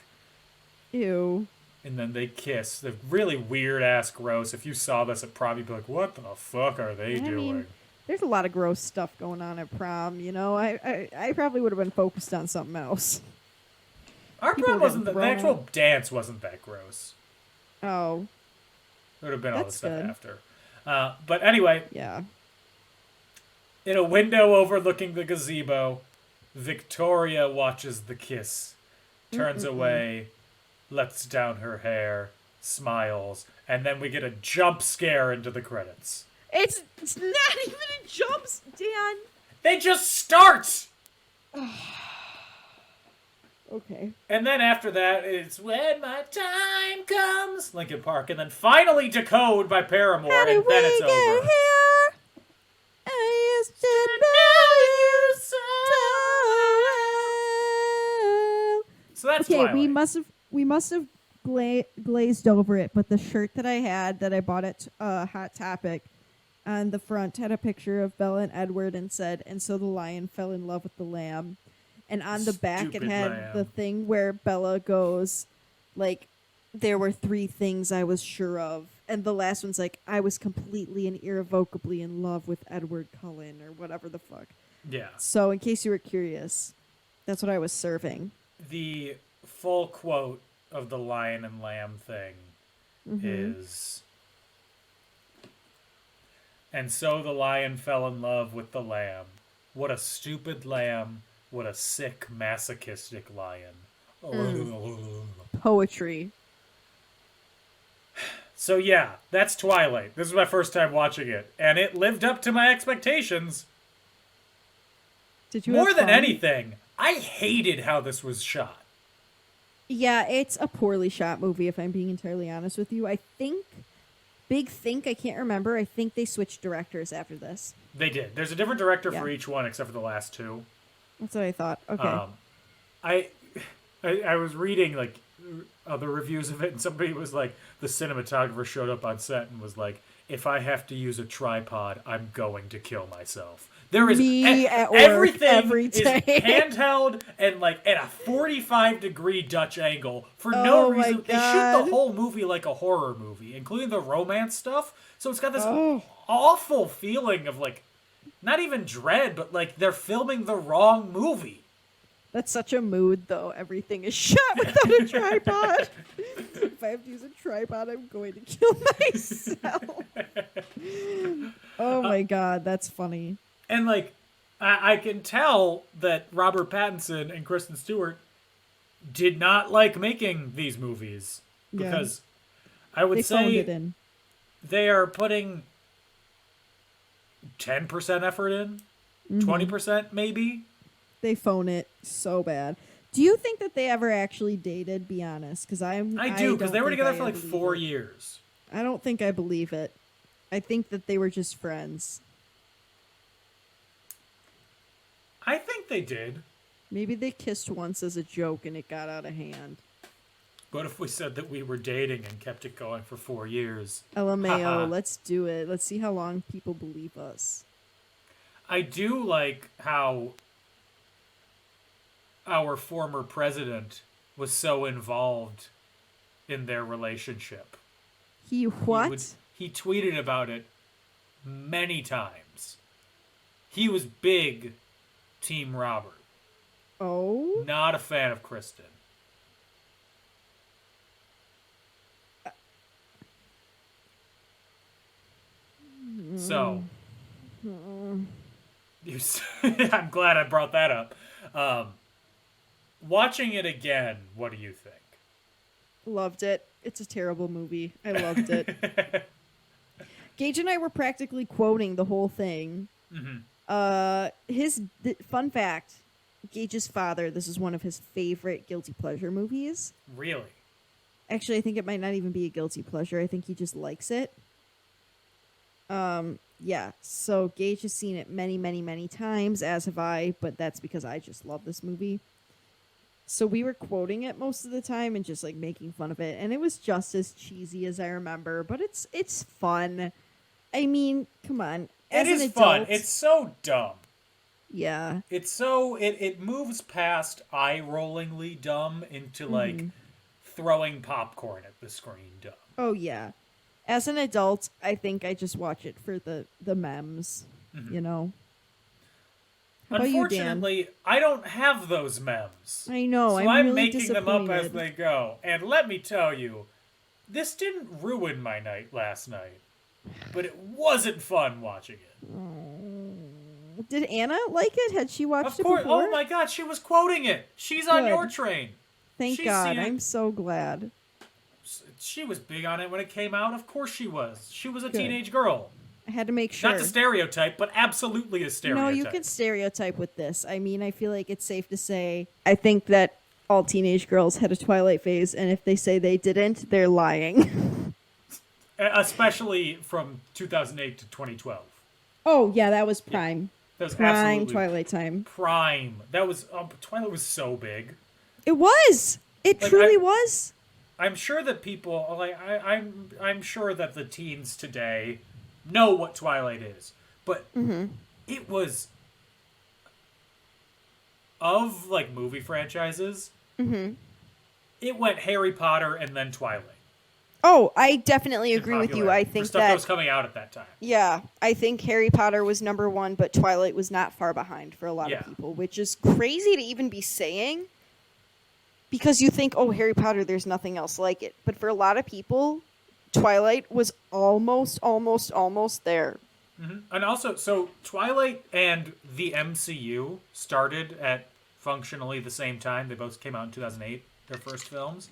Speaker 7: Ew.
Speaker 6: And then they kiss. They're really weird-ass gross. If you saw this, it'd probably be like, what the fuck are they doing?
Speaker 7: Mean, there's a lot of gross stuff going on at prom, you know? I probably would have been focused on something else.
Speaker 6: Our prom wasn't... The actual dance wasn't that gross.
Speaker 7: Oh.
Speaker 6: It would have been all the stuff after. But anyway...
Speaker 7: Yeah.
Speaker 6: In a window overlooking the gazebo, Victoria watches the kiss, turns away, lets down her hair, smiles, and then we get a jump scare into the credits.
Speaker 7: It's not even a jump, Dan.
Speaker 6: They just start!
Speaker 7: Okay.
Speaker 6: And then after that, it's When My Time Comes, Linkin Park, and then finally Decode by Paramore, and then it's over.
Speaker 7: Here? I used to know you so.
Speaker 6: So that's
Speaker 7: okay.
Speaker 6: Twilight.
Speaker 7: We must have glazed over it, but the shirt that I had that I bought at Hot Topic, on the front had a picture of Bella and Edward and said, "And so the lion fell in love with the lamb." And on the back, it had the thing where Bella goes, like, there were 3 things I was sure of. And the last one's like, I was completely and irrevocably in love with Edward Cullen, or whatever the fuck.
Speaker 6: Yeah.
Speaker 7: So in case you were curious, that's what I was serving.
Speaker 6: The full quote of the lion and lamb thing is, "And so the lion fell in love with the lamb. What a stupid lamb. What a sick, masochistic lion."
Speaker 7: Poetry.
Speaker 6: So yeah, that's Twilight. This is my first time watching it, and it lived up to my expectations.
Speaker 7: Did you
Speaker 6: More than anything, I hated how this was shot.
Speaker 7: Yeah, it's a poorly shot movie, if I'm being entirely honest with you. I think, I can't remember. I think they switched directors after this.
Speaker 6: They did. There's a different director for each one, except for the last 2.
Speaker 7: That's what I thought. Okay.
Speaker 6: I was reading like other reviews of it, and somebody was like, the cinematographer showed up on set and was like, "If I have to use a tripod, I'm going to kill myself." There is everything
Speaker 7: every
Speaker 6: is
Speaker 7: day.
Speaker 6: handheld and like at a 45-degree Dutch angle for no reason. They shoot the whole movie like a horror movie, including the romance stuff. So it's got this awful feeling of like not even dread, but like they're filming the wrong movie.
Speaker 7: That's such a mood, though. Everything is shot without a tripod. If I have to use a tripod, I'm going to kill myself. Oh my god, that's funny.
Speaker 6: And like, I can tell that Robert Pattinson and Kristen Stewart did not like making these movies because I would
Speaker 7: They phoned
Speaker 6: say
Speaker 7: it in.
Speaker 6: they are putting 10% effort in, 20% maybe.
Speaker 7: They phone it so bad. Do you think that they ever actually dated? Be honest, because I
Speaker 6: do, because they were together for like
Speaker 7: believe
Speaker 6: 4
Speaker 7: it.
Speaker 6: years.
Speaker 7: I don't think I believe it. I think that they were just friends.
Speaker 6: I think they did.
Speaker 7: Maybe they kissed once as a joke and it got out of hand.
Speaker 6: What if we said that we were dating and kept it going for 4 years?
Speaker 7: LMAO, let's do it. Let's see how long people believe us.
Speaker 6: I do like how our former president was so involved in their relationship.
Speaker 7: He what?
Speaker 6: He tweeted about it many times. He was big Team Robert.
Speaker 7: Oh?
Speaker 6: Not a fan of Kristen. So, I'm glad I brought that up. Watching it again, what do you think?
Speaker 7: Loved it. It's a terrible movie. I loved it. Gage and I were practically quoting the whole thing. Fun fact, Gage's father, this is one of his favorite guilty pleasure movies.
Speaker 6: Really?
Speaker 7: Actually, I think it might not even be a guilty pleasure. I think he just likes it. Yeah, so Gage has seen it many, many, many times, as have I, but that's because I just love this movie. So we were quoting it most of the time and just like making fun of it, and it was just as cheesy as I remember, but it's fun. I mean, come on.
Speaker 6: It is fun. It's so dumb.
Speaker 7: Yeah.
Speaker 6: It's so it moves past eye-rollingly dumb into like throwing popcorn at the screen dumb.
Speaker 7: Oh yeah. As an adult, I think I just watch it for the memes, you know. How about you, Dan?
Speaker 6: Unfortunately, I don't have those memes.
Speaker 7: I know.
Speaker 6: So
Speaker 7: I'm really
Speaker 6: making them up as
Speaker 7: disappointed.
Speaker 6: they go. And let me tell you, this didn't ruin my night last night, but it wasn't fun watching it.
Speaker 7: Did Anna like it? Had she watched
Speaker 6: Of course.
Speaker 7: it before?
Speaker 6: Oh my God, she was quoting it. She's on
Speaker 7: Good.
Speaker 6: your train.
Speaker 7: Thank
Speaker 6: She's
Speaker 7: God.
Speaker 6: seen it.
Speaker 7: I'm so glad.
Speaker 6: She was big on it when it came out. Of course she was. She was a
Speaker 7: Good.
Speaker 6: teenage girl.
Speaker 7: I had to make sure.
Speaker 6: Not to stereotype, but absolutely a stereotype.
Speaker 7: No, you can stereotype with this. I mean, I feel like it's safe to say I think that all teenage girls had a Twilight phase, and if they say they didn't, they're lying.
Speaker 6: Especially from 2008 to 2012.
Speaker 7: Oh, yeah, that was prime.
Speaker 6: That was
Speaker 7: Prime
Speaker 6: absolutely
Speaker 7: Twilight time.
Speaker 6: prime. That was Twilight was so big.
Speaker 7: It was. It
Speaker 6: Like,
Speaker 7: truly was.
Speaker 6: I'm sure that people like I'm sure that the teens today know what Twilight is, but it was of like movie franchises. It went Harry Potter and then Twilight.
Speaker 7: Oh, I definitely
Speaker 6: in
Speaker 7: agree with you.
Speaker 6: popularity
Speaker 7: I
Speaker 6: for
Speaker 7: think
Speaker 6: stuff that
Speaker 7: that
Speaker 6: was coming out at that time.
Speaker 7: yeah, I think Harry Potter was number one, but Twilight was not far behind for a lot
Speaker 6: Yeah.
Speaker 7: of people, which is crazy to even be saying. Because you think, oh, Harry Potter, there's nothing else like it. But for a lot of people, Twilight was almost there.
Speaker 6: And also, so Twilight and the MCU started at functionally the same time. They both came out in 2008, their first films.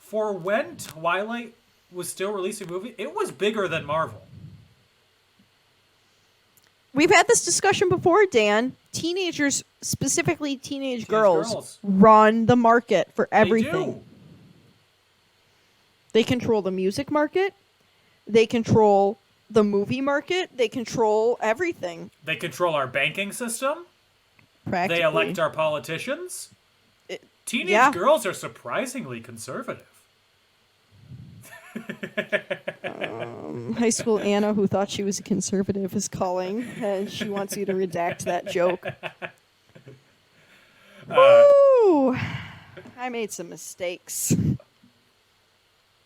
Speaker 6: For when Twilight was still releasing a movie, it was bigger than Marvel.
Speaker 7: We've had this discussion before, Dan. Teenagers, specifically teenage girls,
Speaker 6: girls.
Speaker 7: run the market for
Speaker 6: They
Speaker 7: everything.
Speaker 6: do.
Speaker 7: They control the music market. They control the movie market. They control everything.
Speaker 6: They control our banking system.
Speaker 7: Practically.
Speaker 6: They elect our politicians. Teenage
Speaker 7: yeah.
Speaker 6: girls are surprisingly conservative.
Speaker 7: High school Anna, who thought she was a conservative, is calling, and she wants you to redact that joke. Woo! I made some mistakes.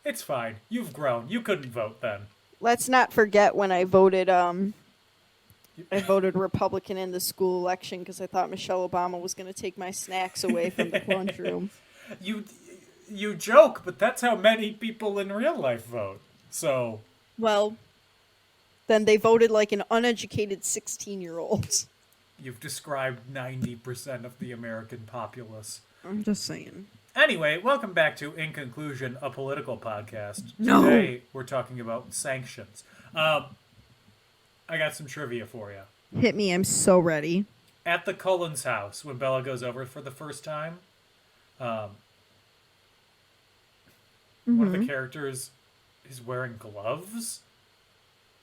Speaker 6: It's fine. You've grown. You couldn't vote then.
Speaker 7: Let's not forget when I voted I voted Republican in the school election because I thought Michelle Obama was going to take my snacks away from the lunchroom.
Speaker 6: You joke, but that's how many people in real life vote. So,
Speaker 7: well, then they voted like an uneducated 16-year-old.
Speaker 6: You've described 90% of the American populace.
Speaker 7: I'm just saying.
Speaker 6: Anyway, welcome back to In Conclusion, a political podcast.
Speaker 7: No.
Speaker 6: Today, we're talking about sanctions. I got some trivia for you.
Speaker 7: Hit me, I'm so ready.
Speaker 6: At the Cullen's house, when Bella goes over for the first time, one of the characters is wearing gloves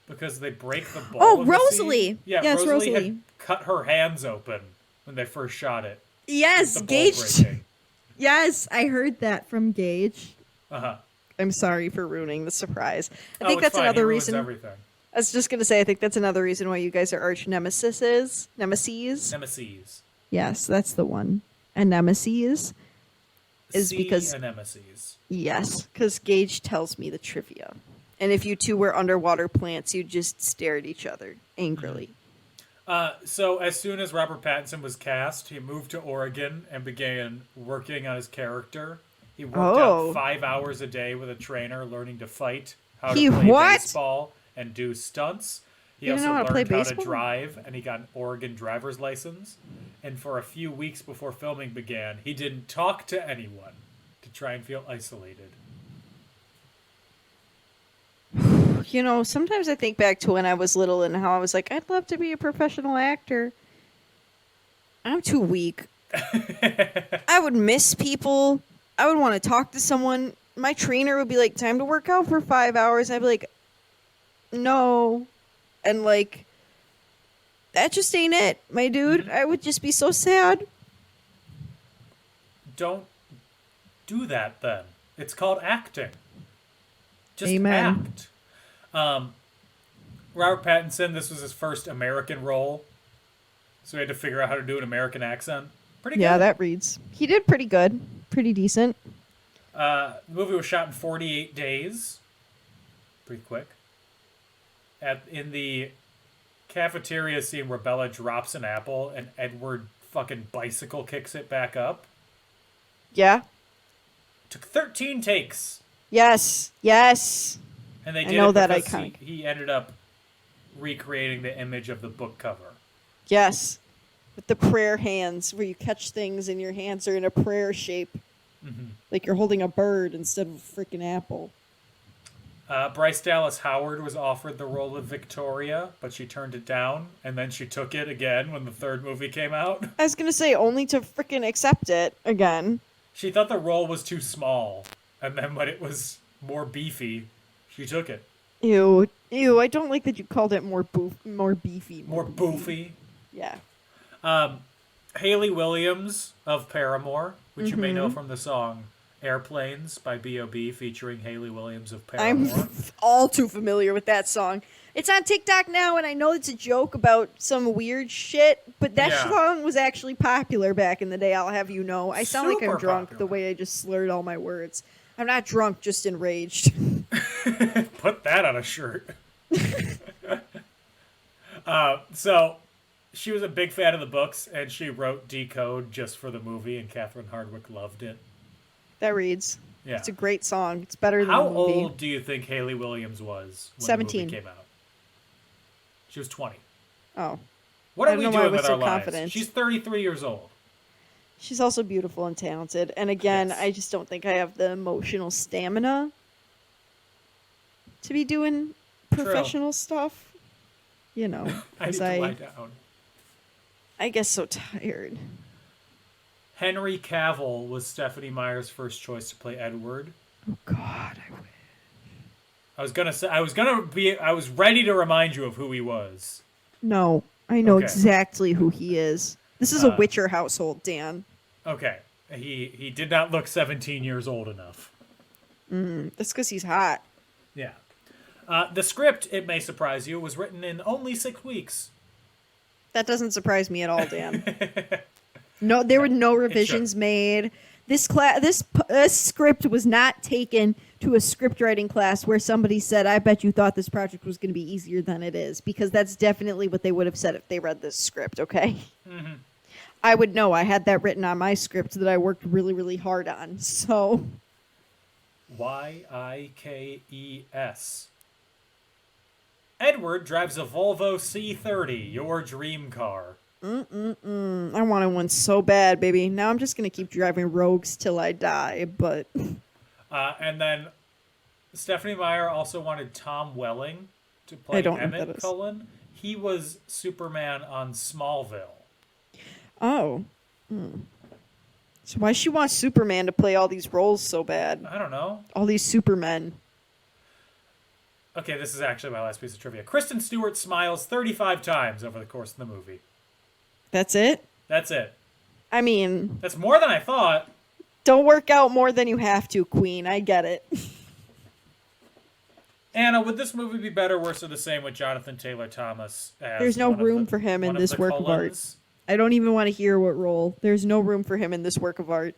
Speaker 6: because they break the ball.
Speaker 7: Oh,
Speaker 6: in the
Speaker 7: Rosalie!
Speaker 6: scene. Yeah,
Speaker 7: Yes,
Speaker 6: Rosalie
Speaker 7: Rosalie.
Speaker 6: had cut her hands open when they first shot it.
Speaker 7: Yes,
Speaker 6: The ball
Speaker 7: Gage.
Speaker 6: breaking.
Speaker 7: Yes, I heard that from Gage.
Speaker 6: Uh-huh.
Speaker 7: I'm sorry for ruining the surprise. I
Speaker 6: Oh,
Speaker 7: think
Speaker 6: it's
Speaker 7: that's
Speaker 6: fine. He
Speaker 7: another
Speaker 6: ruins
Speaker 7: reason.
Speaker 6: everything.
Speaker 7: I was just gonna say, I think that's another reason why you guys are arch nemesis. Nemesis.
Speaker 6: Nemesis.
Speaker 7: Yes, that's the one. And nemesis is
Speaker 6: C
Speaker 7: because
Speaker 6: and nemesis.
Speaker 7: yes, because Gage tells me the trivia. And if you two were underwater plants, you'd just stare at each other angrily.
Speaker 6: So as soon as Robert Pattinson was cast, he moved to Oregon and began working on his character. He worked out 5 hours a day with a trainer, learning to fight, how to play baseball, and do stunts. He
Speaker 7: You
Speaker 6: also
Speaker 7: know how to play
Speaker 6: learned how to
Speaker 7: baseball?
Speaker 6: drive, and he got an Oregon driver's license. And for a few weeks before filming began, he didn't talk to anyone to try and feel isolated.
Speaker 7: You know, sometimes I think back to when I was little and how I was like, I'd love to be a professional actor. I'm too weak. I would miss people. I would want to talk to someone. My trainer would be like, time to work out for 5 hours. And I'd be like, no. And like, that just ain't it, my dude. I would just be so sad.
Speaker 6: Don't do that then. It's called acting. Just
Speaker 7: Amen.
Speaker 6: act. Robert Pattinson, this was his first American role. So he had to figure out how to do an American accent. Pretty good.
Speaker 7: Yeah, that reads. He did pretty good. Pretty decent.
Speaker 6: The movie was shot in 48 days. Pretty quick. In the cafeteria scene where Bella drops an apple and Edward fucking bicycle kicks it back up.
Speaker 7: Yeah.
Speaker 6: Took 13 takes.
Speaker 7: Yes. Yes.
Speaker 6: And they
Speaker 7: I
Speaker 6: did
Speaker 7: know
Speaker 6: it
Speaker 7: that
Speaker 6: because
Speaker 7: iconic.
Speaker 6: he ended up recreating the image of the book cover.
Speaker 7: Yes. With the prayer hands, where you catch things and your hands are in a prayer shape.
Speaker 6: Mm-hmm.
Speaker 7: Like you're holding a bird instead of a freaking apple.
Speaker 6: Bryce Dallas Howard was offered the role of Victoria, but she turned it down, and then she took it again when the third movie came out.
Speaker 7: I was going to say, only to freaking accept it again.
Speaker 6: She thought the role was too small, and then when it was more beefy, she took it.
Speaker 7: Ew. Ew, I don't like that you called it more beefy.
Speaker 6: More boofy.
Speaker 7: Yeah.
Speaker 6: Hayley Williams of Paramore, which you may know from the song Airplanes by B.O.B. featuring Hayley Williams of Paramore.
Speaker 7: I'm all too familiar with that song. It's on TikTok now, and I know it's a joke about some weird shit, but that song was actually popular back in the day, I'll have you know. I sound like I'm
Speaker 6: Super
Speaker 7: drunk
Speaker 6: popular.
Speaker 7: the way I just slurred all my words. I'm not drunk, just enraged.
Speaker 6: Put that on a shirt. So she was a big fan of the books, and she wrote Decode just for the movie, and Catherine Hardwicke loved it.
Speaker 7: That reads.
Speaker 6: Yeah.
Speaker 7: It's a great song. It's better than
Speaker 6: How
Speaker 7: the movie.
Speaker 6: old do you think Hayley Williams was when
Speaker 7: 17.
Speaker 6: the movie came out? She was 20.
Speaker 7: Oh.
Speaker 6: What
Speaker 7: I
Speaker 6: are we
Speaker 7: don't know why I
Speaker 6: doing
Speaker 7: was
Speaker 6: with
Speaker 7: so
Speaker 6: our lives?
Speaker 7: confident.
Speaker 6: She's 33 years old.
Speaker 7: She's also beautiful and talented. And again,
Speaker 6: Yes.
Speaker 7: I just don't think I have the emotional stamina to be doing professional stuff. You know,
Speaker 6: I need
Speaker 7: because
Speaker 6: to lie down.
Speaker 7: I get so tired.
Speaker 6: Henry Cavill was Stephanie Meyer's first choice to play Edward.
Speaker 7: Oh God, I wish.
Speaker 6: I was ready to remind you of who he was.
Speaker 7: No, I know
Speaker 6: Okay.
Speaker 7: exactly who he is. This is a Witcher household, Dan.
Speaker 6: Okay. He did not look 17 years old enough.
Speaker 7: That's because he's hot.
Speaker 6: Yeah. The script, it may surprise you, was written in only 6 weeks.
Speaker 7: That doesn't surprise me at all, Dan. No, there were no revisions made. This script was not taken to a script writing class where somebody said, I bet you thought this project was going to be easier than it is, because that's definitely what they would have said if they read this script, okay? Mm-hmm. I would know. I had that written on my script that I worked really, really hard on, so...
Speaker 6: Yikes. Edward drives a Volvo C30, your dream car.
Speaker 7: I wanted one so bad, baby. Now I'm just going to keep driving Rogues till I die, but...
Speaker 6: And then Stephanie Meyer also wanted Tom Welling to play Emmett Cullen. He was Superman on Smallville.
Speaker 7: Oh. So why she wants Superman to play all these roles so bad?
Speaker 6: I don't know.
Speaker 7: All these Supermen.
Speaker 6: Okay, this is actually my last piece of trivia. Kristen Stewart smiles 35 times over the course of the movie.
Speaker 7: That's it?
Speaker 6: That's it.
Speaker 7: I mean...
Speaker 6: That's more than I thought.
Speaker 7: Don't work out more than you have to, Queen. I get it.
Speaker 6: Anna, would this movie be better, worse, or the same with Jonathan Taylor Thomas as
Speaker 7: There's no room for him in this work of art. I don't even want to hear what role. There's no room for him in this work of art.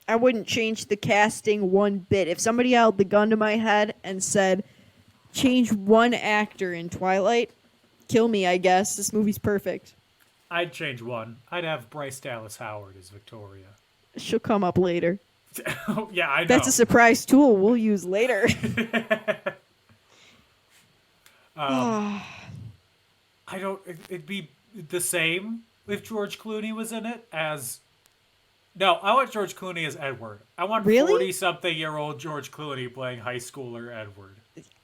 Speaker 7: I wouldn't change the casting one bit. If somebody held the gun to my head and said, change one actor in Twilight, kill me, I guess. This movie's perfect.
Speaker 6: I'd change one. I'd have Bryce Dallas Howard as Victoria.
Speaker 7: She'll come up later.
Speaker 6: Yeah, I know.
Speaker 7: That's a surprise tool we'll use later.
Speaker 6: I don't... It'd be the same if George Clooney was in it as... No, I want George Clooney as Edward. I want 40-something-year-old George Clooney playing high schooler Edward.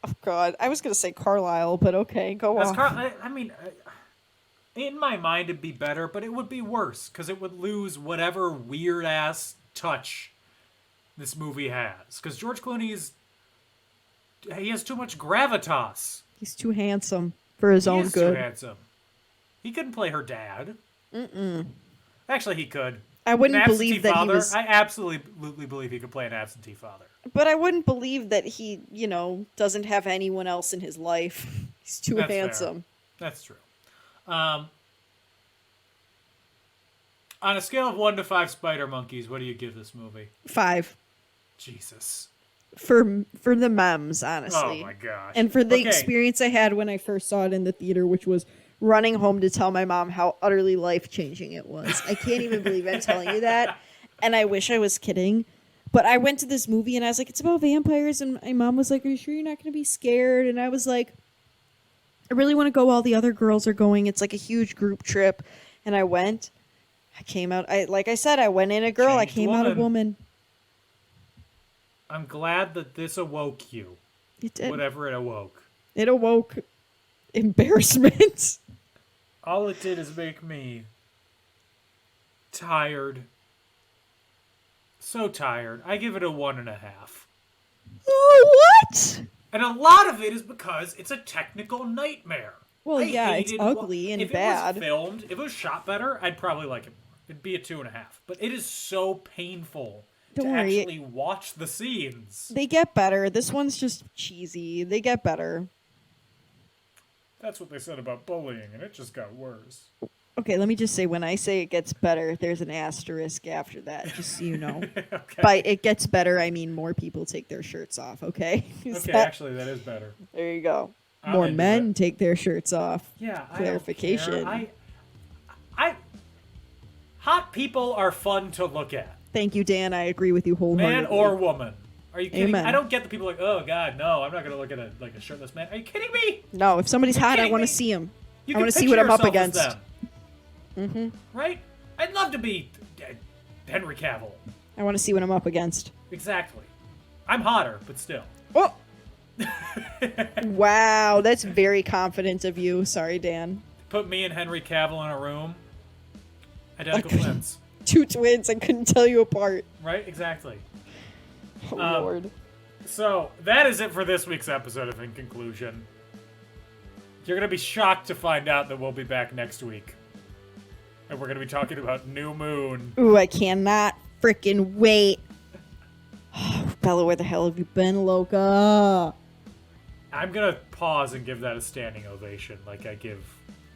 Speaker 7: Oh, God. I was going to say Carlisle, but okay, go on.
Speaker 6: I mean... In my mind, it'd be better, but it would be worse, because it would lose whatever weird-ass touch this movie has. Because George Clooney he has too much gravitas.
Speaker 7: He's too handsome for his own good.
Speaker 6: He is too handsome. He couldn't play her dad. Actually, he could.
Speaker 7: I wouldn't believe that he was...
Speaker 6: I absolutely believe he could play an absentee father.
Speaker 7: But I wouldn't believe that he, doesn't have anyone else in his life. He's too handsome.
Speaker 6: Fair. That's true. On a scale of 1 to 5 spider monkeys, what do you give this movie?
Speaker 7: 5.
Speaker 6: Jesus.
Speaker 7: For the memes, honestly.
Speaker 6: Oh my gosh.
Speaker 7: And for the experience I had when I first saw it in the theater, which was running home to tell my mom how utterly life-changing it was. I can't even believe I'm telling you that. And I wish I was kidding. But I went to this movie and I was like, it's about vampires. And my mom was like, are you sure you're not going to be scared? And I was like, I really want to go. All the other girls are going. It's like a huge group trip. And I went. I came out. Like I said, I went in a girl. I came out a woman.
Speaker 6: I'm glad that this awoke you.
Speaker 7: It did.
Speaker 6: Whatever it awoke.
Speaker 7: It awoke embarrassment.
Speaker 6: All it did is make me tired. So tired. I give it a 1.5.
Speaker 7: What?
Speaker 6: And a lot of it is because it's a technical nightmare.
Speaker 7: Well, it's ugly and bad.
Speaker 6: If it was filmed, if it was shot better, I'd probably like it more. It'd be a 2.5. But it is so painful to actually watch the scenes.
Speaker 7: They get better. This one's just cheesy. They get better.
Speaker 6: That's what they said about bullying, and it just got worse.
Speaker 7: Okay, let me just say, when I say it gets better, there's an asterisk after that, just so you know.
Speaker 6: Okay.
Speaker 7: By it gets better, I mean more people take their shirts off, okay?
Speaker 6: Actually, that is better.
Speaker 7: There you go. More men take their shirts off.
Speaker 6: Yeah,
Speaker 7: clarification.
Speaker 6: Hot people are fun to look at.
Speaker 7: Thank you, Dan. I agree with you wholeheartedly.
Speaker 6: Man or woman. Are you kidding me?
Speaker 7: Amen.
Speaker 6: I don't get the people like, oh, God, no, I'm not going to look at a shirtless man. Are you kidding me?
Speaker 7: No, if somebody's hot, I want to see him.
Speaker 6: I
Speaker 7: want to see what I'm up against.
Speaker 6: Mm-hmm. Right? I'd love to be Henry Cavill.
Speaker 7: I want to see what I'm up against.
Speaker 6: Exactly. I'm hotter, but still.
Speaker 7: Oh! Wow, that's very confident of you. Sorry, Dan.
Speaker 6: Put me and Henry Cavill in a room. Identical twins.
Speaker 7: 2 twins, I couldn't tell you apart.
Speaker 6: Right? Exactly.
Speaker 7: Oh, Lord.
Speaker 6: So, that is it for this week's episode of In Conclusion. You're going to be shocked to find out that we'll be back next week. And we're going to be talking about New Moon.
Speaker 7: Ooh, I cannot freaking wait. Oh, Bella, where the hell have you been, Loca?
Speaker 6: I'm going to pause and give that a standing ovation like I give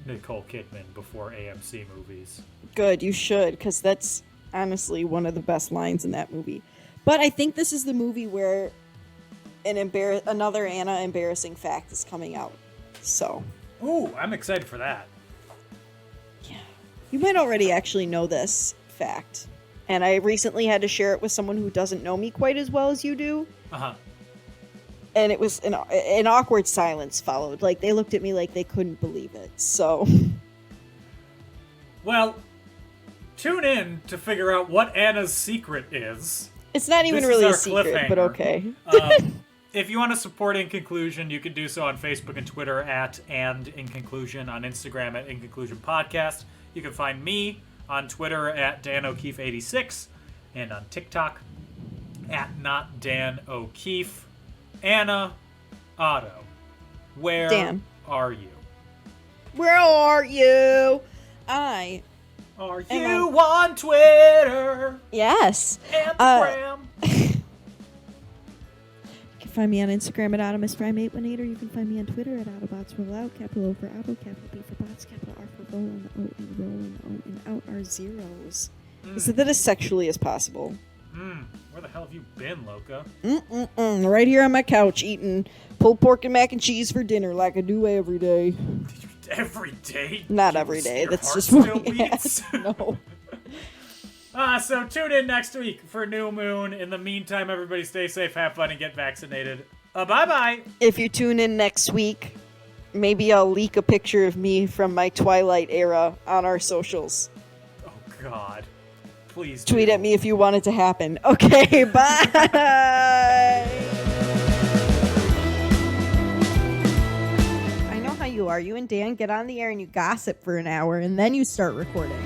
Speaker 6: Nicole Kidman before AMC movies.
Speaker 7: Good, you should, because that's honestly one of the best lines in that movie. But I think this is the movie where another Anna embarrassing fact is coming out. So.
Speaker 6: Ooh, I'm excited for that.
Speaker 7: Yeah. You might already actually know this fact. And I recently had to share it with someone who doesn't know me quite as well as you do.
Speaker 6: Uh-huh.
Speaker 7: And it was an awkward silence followed. Like, they looked at me like they couldn't believe it. So.
Speaker 6: Well, tune in to figure out what Anna's secret is.
Speaker 7: It's not even really a secret, but okay.
Speaker 6: If you want to support In Conclusion, you can do so on Facebook and Twitter @and In Conclusion, on Instagram @In Conclusion Podcast. You can find me on Twitter @DanO'Keefe86 and on TikTok @NotDanO'Keefe. Anna, Otto, where
Speaker 7: Dan.
Speaker 6: are you?
Speaker 7: Where are you?
Speaker 6: Are you on Twitter?
Speaker 7: Yes.
Speaker 6: And the gram?
Speaker 7: You can find me on Instagram @AutomusPrime818, or you can find me on Twitter @AutobotsRollout, capital O for Auto, capital B for Bots, capital R for Roll, and the O and the Roll and the O and out are zeros. Is it that as sexually as possible?
Speaker 6: Where the hell have you been, Loca?
Speaker 7: Right here on my couch, eating pulled pork and mac and cheese for dinner like I do every day.
Speaker 6: Every day?
Speaker 7: Not every day.
Speaker 6: Your
Speaker 7: That's
Speaker 6: heart
Speaker 7: just
Speaker 6: still
Speaker 7: what
Speaker 6: beats?
Speaker 7: No.
Speaker 6: So tune in next week for New Moon. In the meantime, everybody stay safe, have fun, and get vaccinated. Bye-bye.
Speaker 7: If you tune in next week, maybe I'll leak a picture of me from my Twilight era on our socials.
Speaker 6: Oh, God. Please
Speaker 7: Tweet
Speaker 6: do.
Speaker 7: at me if you want it to happen. Okay, bye! I know how you are. You and Dan get on the air and you gossip for an hour, and then you start recording.